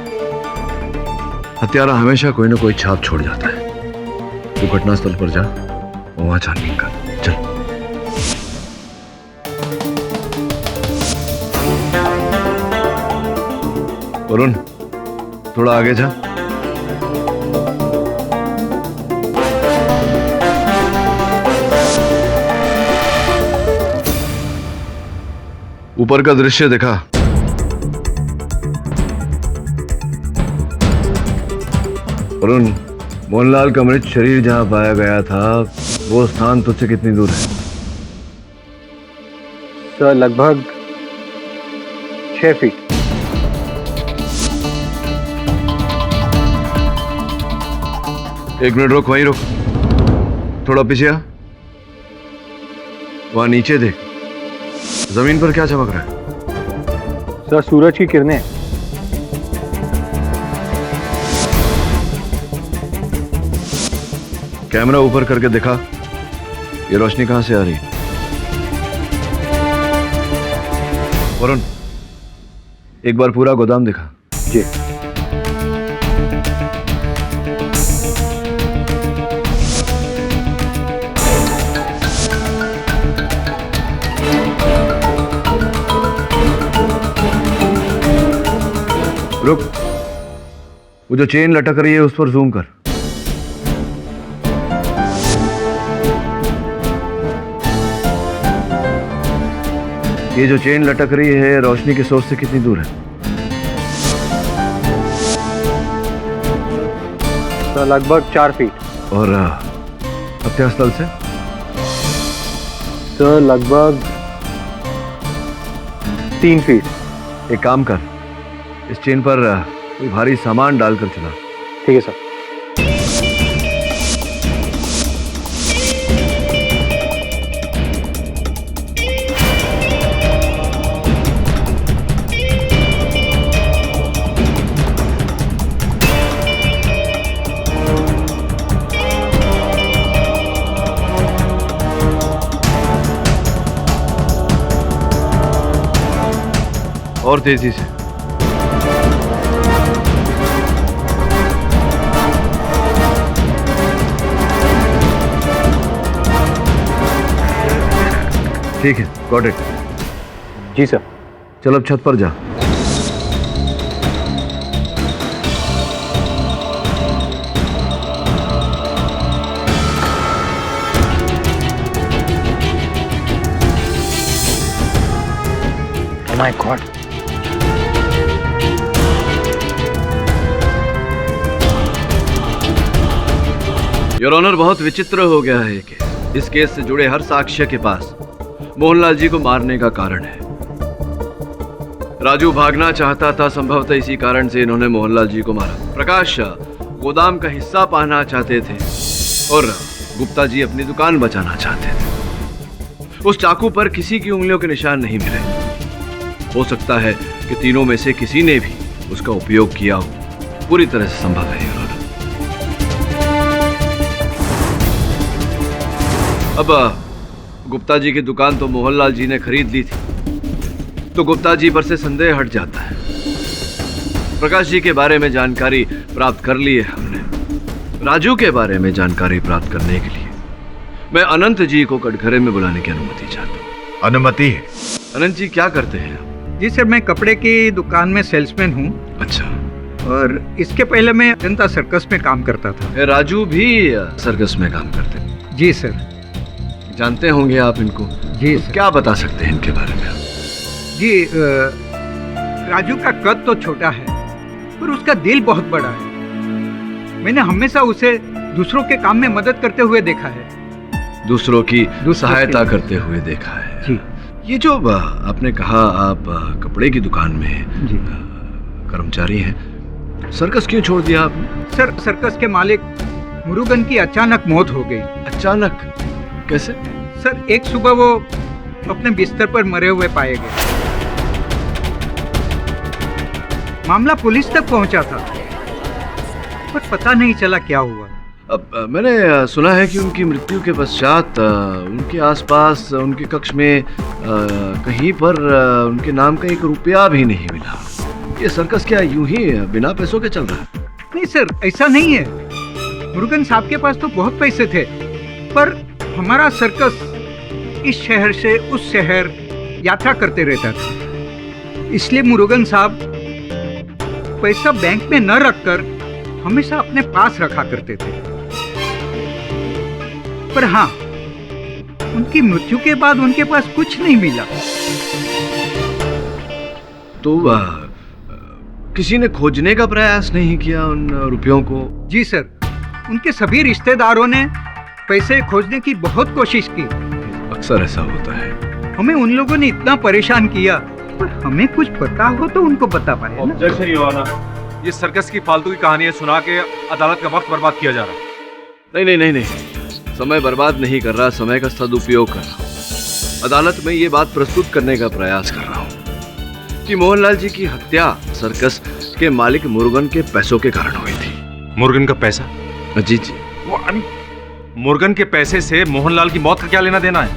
हत्यारा हमेशा कोई ना कोई छाप छोड़ जाता है। तू घटनास्थल पर जा, वहां छानबीन कर। चल। वरुण, थोड़ा आगे जा। ऊपर का दृश्य देखा? वरुण, मोहनलाल का मृत शरीर जहां पाया गया था, वो स्थान तुझसे कितनी दूर है? सर, लगभग 6 फीट। एक मिनट रुक, वहीं रुक। थोड़ा पीछे आ। वहां नीचे देख, जमीन पर क्या चमक रहा है? सर, सूरज की किरणें। कैमरा ऊपर करके दिखा, ये रोशनी कहां से आ रही है? वरुण, एक बार पूरा गोदाम दिखा। जी। रुक, वो जो चेन लटक रही है उस पर जूम कर। ये जो चेन लटक रही है रोशनी के सोर्स से कितनी दूर है? तो लगभग 4 फीट। और हत्यास्थल से? तो लगभग 3 फीट। एक काम कर, इस चेन पर कोई भारी सामान डालकर चला। ठीक है सर। और तेजी से। ठीक है, गॉट इट। Ji sir. चल अब छत पर जा। My God. योर ऑनर, बहुत विचित्र हो गया है ये केस। इस केस से जुड़े हर साक्ष्य के पास मोहनलाल जी को मारने का कारण है। राजू भागना चाहता था, संभवतः इसी कारण से इन्होंने मोहनलाल जी को मारा। प्रकाश गोदाम का हिस्सा पाना चाहते थे और गुप्ता जी अपनी दुकान बचाना चाहते थे। उस चाकू पर किसी की उंगलियों के निशान नहीं मिले। हो सकता है कि तीनों में से किसी ने भी उसका उपयोग किया हो। पूरी तरह से संभव है। अब गुप्ता जी की दुकान तो मोहनलाल जी ने खरीद ली थी, तो गुप्ता जी पर से संदेह हट जाता है। प्रकाश जी के बारे में जानकारी प्राप्त कर ली है हमने। राजू के बारे में जानकारी प्राप्त करने के लिए मैं अनंत जी को कटघरे में बुलाने की अनुमति चाहता हूँ। अनुमति है? अनंत जी क्या करते हैं? जी सर, मैं कपड़े की दुकान में सेल्समैन हूँ। अच्छा। और इसके पहले मैं जनता सर्कस में काम करता था। राजू भी सर्कस में काम करते हैं? जी सर। जानते होंगे आप इनको? जी तो क्या बता सकते हैं इनके बारे में? जी, राजू का कद तो छोटा है पर उसका दिल बहुत बड़ा है। मैंने हमेशा उसे दूसरों के काम में मदद करते हुए देखा है। दूसरों की सहायता करते हुए देखा है जी। ये जो आपने कहा आप कपड़े की दुकान में कर्मचारी हैं, सर्कस क्यों छोड़ दिया आपने? सर, सर्कस के मालिक मुरुगन की अचानक मौत हो गई। अचानक? कैसे? सर, एक सुबह वो अपने बिस्तर पर मरे हुए पाए गए। मामला पुलिस तक पहुंचा था पर पता नहीं चला क्या हुआ। अब मैंने सुना है कि उनकी मृत्यु के पश्चात उनके आसपास उनके कक्ष में कहीं पर उनके नाम का 1 रुपया भी नहीं मिला। ये सर्कस क्या यूं ही बिना पैसों के चल रहा है? नहीं सर, ऐसा नहीं है। मुरुगन साहब के पास तो बहुत पैसे थे, पर हमारा सर्कस इस शहर से उस शहर यात्रा करते रहता था, इसलिए मुरुगन साहब पैसा बैंक में न रखकर हमेशा अपने पास रखा करते थे। पर हाँ, उनकी मृत्यु के बाद उनके पास कुछ नहीं मिला। तो किसी ने खोजने का प्रयास नहीं किया उन रुपयों को? जी सर, उनके सभी रिश्तेदारों ने पैसे खोजने की बहुत कोशिश की। अक्सर ऐसा होता है। हमें उन लोगों ने इतना परेशान किया, पर हमें कुछ पता हो तो उनको बता पाए। ऑब्जेक्शन योर ऑनर, ये सर्कस की फालतू की कहानियां सुना के अदालत का वक्त बर्बाद किया जा रहा है। नहीं, समय बर्बाद नहीं कर रहा, समय का सदुपयोग कर रहा हूँ। अदालत में ये बात प्रस्तुत करने का प्रयास कर रहा हूँ कि मोहनलाल जी की हत्या सर्कस के मालिक मुरुगन के पैसों के कारण हुई थी। मुरुगन का पैसा? जी। मुरुगन के पैसे से मोहनलाल की मौत का क्या लेना देना है?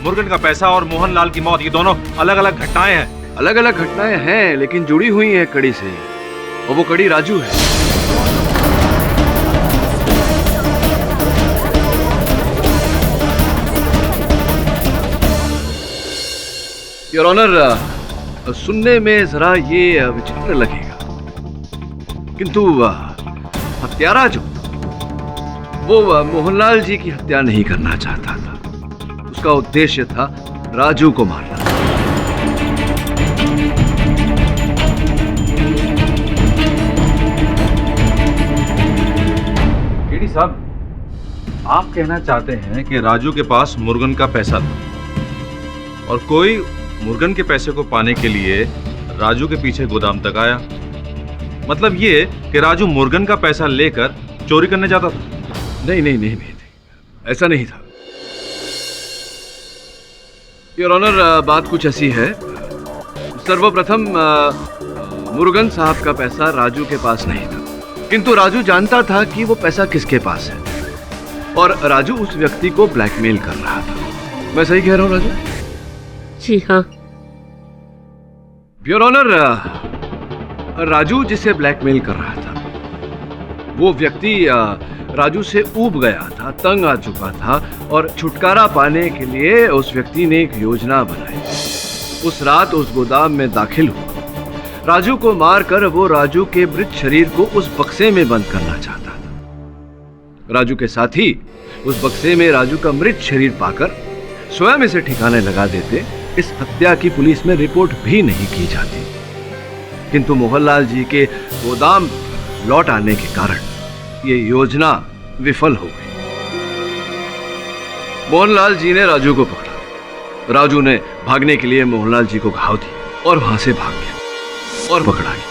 मुरुगन का पैसा और मोहनलाल की मौत, ये दोनों अलग अलग घटनाएं हैं। अलग अलग घटनाएं हैं, लेकिन जुड़ी हुई हैं कड़ी से, और वो कड़ी राजू है। योर ऑनर, सुनने में जरा ये विचित्र लगेगा, किंतु हत्यारा जो वो मोहनलाल जी की हत्या नहीं करना चाहता था। उसका उद्देश्य था राजू को मारना। केडी साहब, आप कहना चाहते हैं कि राजू के पास मुरुगन का पैसा था और कोई मुरुगन के पैसे को पाने के लिए राजू के पीछे गोदाम तक आया। मतलब ये कि राजू मुरुगन का पैसा लेकर चोरी करने जाता था? नहीं, ऐसा नहीं था। योर ऑनर, बात कुछ ऐसी है। सर्वप्रथम मुरुगन साहब का पैसा राजू के पास नहीं था, किंतु राजू जानता था कि वो पैसा किसके पास है, और राजू उस व्यक्ति को ब्लैकमेल कर रहा था। मैं सही कह रहा हूँ राजू? जी हाँ। योर ऑनर, राजू जिसे ब्लैकमेल कर रहा था वो व्यक्ति राजू से ऊब गया था, तंग आ चुका था और छुटकारा पाने के लिए उस व्यक्ति ने एक योजना बनाई। उस रात उस गोदाम में दाखिल हुआ। राजू को मारकर वो राजू के मृत शरीर को उस बक्से में बंद करना चाहता था। राजू के साथी उस बक्से में राजू का मृत शरीर पाकर स्वयं इसे ठिकाने लगा देते। इस हत्या की पुलिस में रिपोर्ट भी नहीं की जाती, किंतु मोहनलाल जी के गोदाम लौट आने के कारण ये योजना विफल हो गई। मोहनलाल जी ने राजू को पकड़ा। राजू ने भागने के लिए मोहनलाल जी को घाव दी और वहां से भाग गया और पकड़ा गया।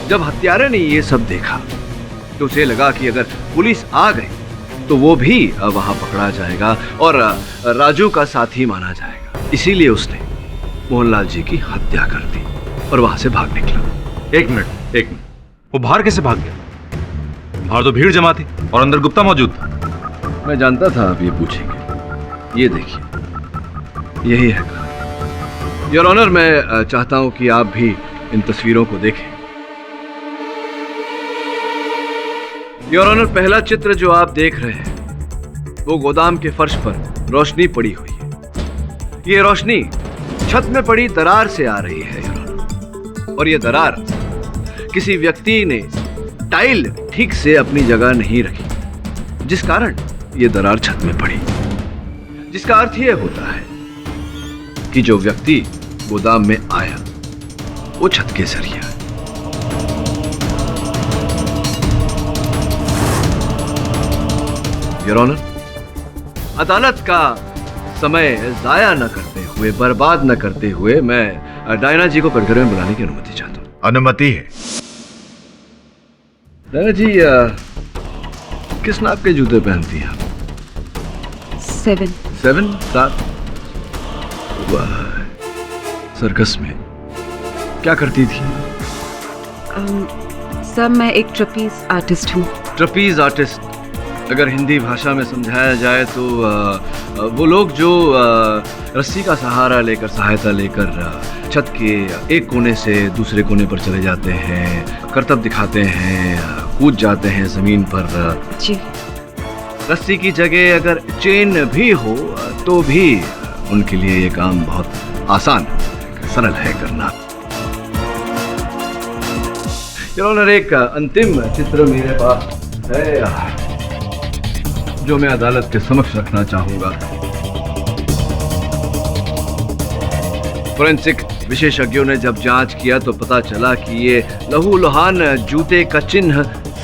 जब हत्यारे ने ये सब देखा तो उसे लगा कि अगर पुलिस आ गई तो वो भी वहां पकड़ा जाएगा और राजू का साथी माना जाएगा। इसीलिए उसने मोहनलाल जी की हत्या कर दी और वहां से भाग निकला। एक मिनट, वो बाहर कैसे भाग गया? बाहर तो भीड़ जमा थी और अंदर गुप्ता मौजूद था। मैं जानता था आप ये पूछेंगे। ये देखिए, यही है कहानी। योर ऑनर, मैं चाहता हूं कि आप भी इन तस्वीरों को देखें। योर ऑनर, पहला चित्र जो आप देख रहे हैं वो गोदाम के फर्श पर रोशनी पड़ी हुई है। ये रोशनी छत में पड़ी दरार से आ रही है योर ऑनर, और ये दरार किसी व्यक्ति ने टाइल ठीक से अपनी जगह नहीं रखी, जिस कारण ये दरार छत में पड़ी। जिसका अर्थ यह होता है कि जो व्यक्ति गोदाम में आया वो छत के जरिए आया। योर ऑनर, अदालत का समय जाया न करते हुए, बर्बाद न करते हुए, मैं डायना जी को कटघरे में बुलाने की अनुमति चाहता हूं। अनुमति है। डायना जी, किस नाप के जूते पहनती हैं आप? 7? वाह, सर्कस में क्या करती थी? सर, मैं एक ट्रपीज आर्टिस्ट हूँ। ट्रपीज आर्टिस्ट, अगर हिंदी भाषा में समझाया जाए तो वो लोग जो रस्सी का सहारा लेकर, सहायता लेकर छत के एक कोने से दूसरे कोने पर चले जाते हैं, करतब दिखाते हैं, कूद जाते हैं जमीन पर। जी। रस्सी की जगह अगर चेन भी हो तो भी उनके लिए ये काम बहुत आसान, सरल है करना। योर ऑनर, एक अंतिम चित्र मेरे पास है जो मैं अदालत के समक्ष रखना चाहूंगा। फोरेंसिक विशेषज्ञों ने जब जांच किया तो पता चला कि ये लहूलुहान जूते का चिन्ह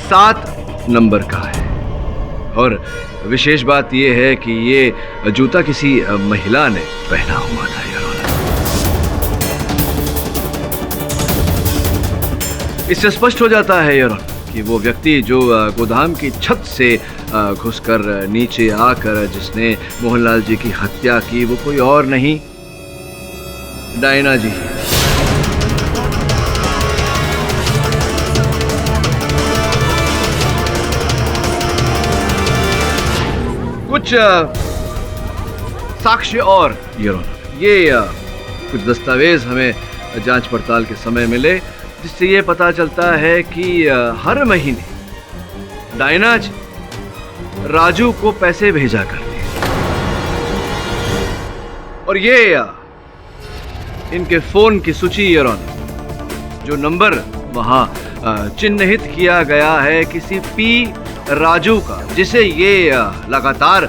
7 नंबर का है, और विशेष बात यह है कि ये जूता किसी महिला ने पहना हुआ था। इससे स्पष्ट हो जाता है योर ऑनर कि वो व्यक्ति जो गोदाम की छत से घुसकर नीचे आकर जिसने मोहनलाल जी की हत्या की वो कोई और नहीं, डायना जी। कुछ साक्ष्य और योर ऑनर, ये कुछ दस्तावेज हमें जांच पड़ताल के समय मिले जिससे ये पता चलता है कि हर महीने डायना जी राजू को पैसे भेजा करती है, और ये इनके फोन की सूची योर ऑनर, जो नंबर वहां चिन्हित किया गया है किसी पी राजू का, जिसे ये लगातार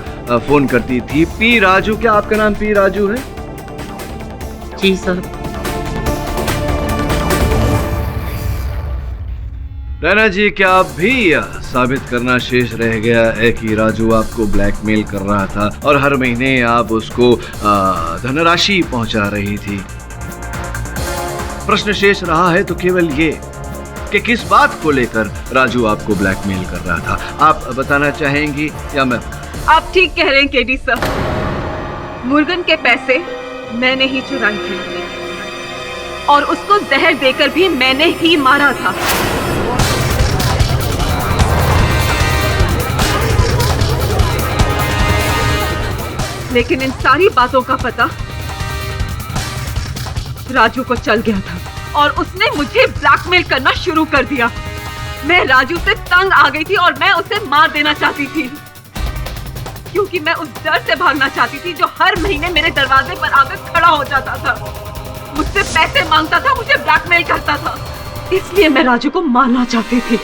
फोन करती थी। पी राजू, क्या आपका नाम पी राजू है? जी साहब। डायना जी, क्या आप भी साबित करना शेष रह गया है कि राजू आपको ब्लैकमेल कर रहा था और हर महीने आप उसको धनराशि पहुंचा रही थी? प्रश्न शेष रहा है तो केवल ये कि किस बात को लेकर राजू आपको ब्लैकमेल कर रहा था, आप बताना चाहेंगी या मैं? आप ठीक कह रहे हैं केडी सर। मुर्गन के पैसे मैंने ही चुराए थे और उसको जहर देकर भी मैंने ही मारा था। लेकिन इन सारी बातों का पता राजू को चल गया था और उसने मुझे ब्लैकमेल करना शुरू कर दिया। मैं राजू से तंग आ गई थी और मैं उसे मार देना चाहती थी, क्योंकि मैं उस डर से भागना चाहती थी जो हर महीने मेरे दरवाजे पर आकर खड़ा हो जाता था, मुझसे पैसे मांगता था, मुझे ब्लैकमेल करता था। इसलिए मैं राजू को मारना चाहती थी।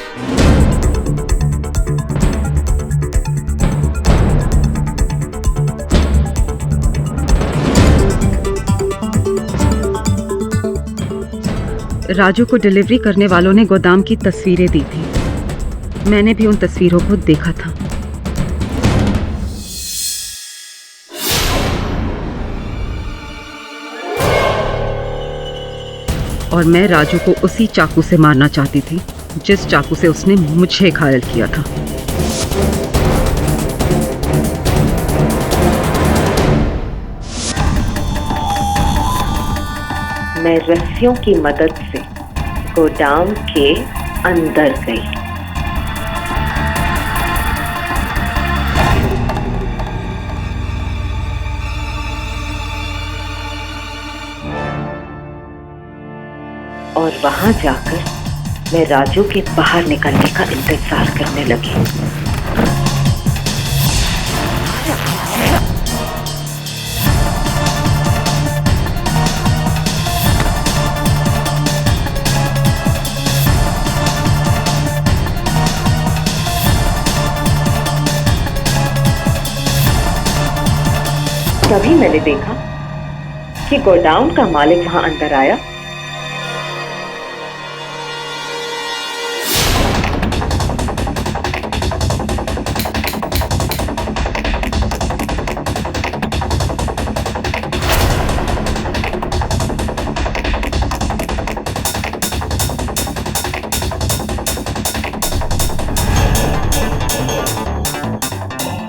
राजू को डिलीवरी करने वालों ने गोदाम की तस्वीरें दी थी। मैंने भी उन तस्वीरों को देखा था। और मैं राजू को उसी चाकू से मारना चाहती थी जिस चाकू से उसने मुझे घायल किया था। मैं रस्सियों की मदद से गोदाम के अंदर गई। और वहां जाकर मैं राजू के बाहर निकलने का इंतजार करने लगी। तभी मैंने देखा कि गोडाउन का मालिक वहां अंदर आया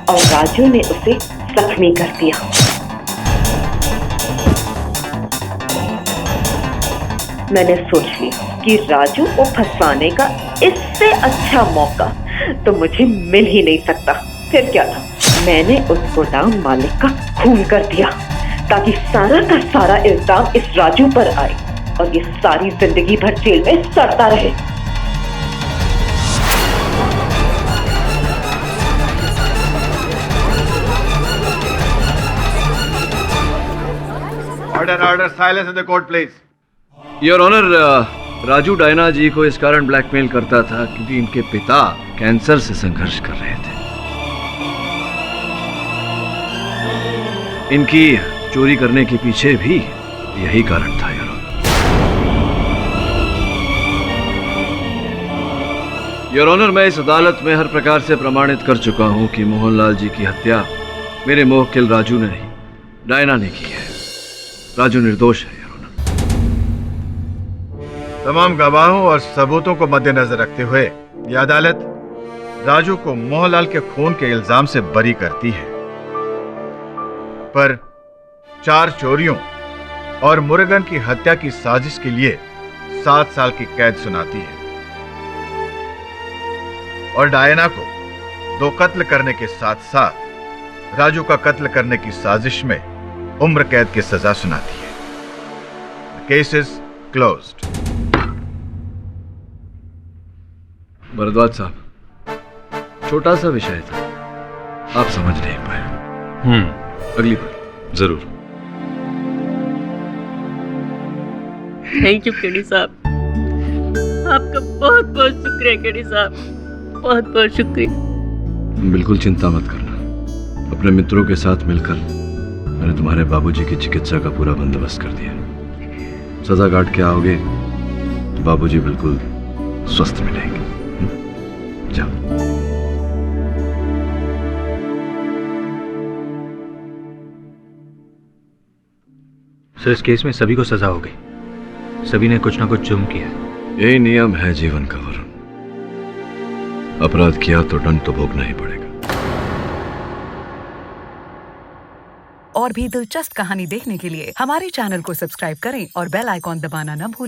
और राजू ने उसे जख्मी कर दिया। मैंने सोच लिया कि राजू को फंसाने का इससे अच्छा मौका तो मुझे मिल ही नहीं सकता। फिर क्या था, मैंने उस गोदाम मालिक का खून कर दिया ताकि सारा का सारा इल्जाम इस राजू पर आए और ये सारी जिंदगी भर जेल में सड़ता रहे। Order silence in the court please. Your honour, Raju Diana ji को इस कारण ब्लैकमेल करता था क्योंकि इनके पिता कैंसर से संघर्ष कर रहे थे। इनकी चोरी करने के पीछे भी यही कारण था। योर ऑनर, मैं इस अदालत में हर प्रकार से प्रमाणित कर चुका हूं कि मोहनलाल जी की हत्या मेरे मोहकिल राजू ने नहीं, डायना ने की है। राजू निर्दोष है। तमाम गवाहों और सबूतों को मद्देनजर रखते हुए यह अदालत राजू को मोहनलाल के खून के इल्जाम से बरी करती है, पर 4 चोरियों और मुरुगन की हत्या की साजिश के लिए 7 साल की कैद सुनाती है और डायना को 2 कत्ल करने के साथ साथ राजू का कत्ल करने की साजिश में उम्र कैद की सजा सुनाती है। Case is closed. भरद्वाज साहब, छोटा सा विषय था, आप समझ नहीं पाए। अगली बार जरूर। थैंक यू केडी साहब, आपका बहुत बहुत शुक्रिया केडी साहब, बहुत बहुत शुक्रिया। बिल्कुल चिंता मत करना, अपने मित्रों के साथ मिलकर मैंने तुम्हारे बाबूजी की चिकित्सा का पूरा बंदोबस्त कर दिया। सजा काट के आओगे तो बाबूजी बिल्कुल स्वस्थ मिलेंगे। जाओ। सर, इस केस में सभी को सजा हो गई। सभी ने कुछ ना कुछ जुर्म किया। यही नियम है जीवन का वरुण। अपराध किया तो दंड तो भोगना ही पड़ेगा। और भी दिलचस्प कहानी देखने के लिए हमारे चैनल को सब्सक्राइब करें और बेल आइकॉन दबाना न भूलें।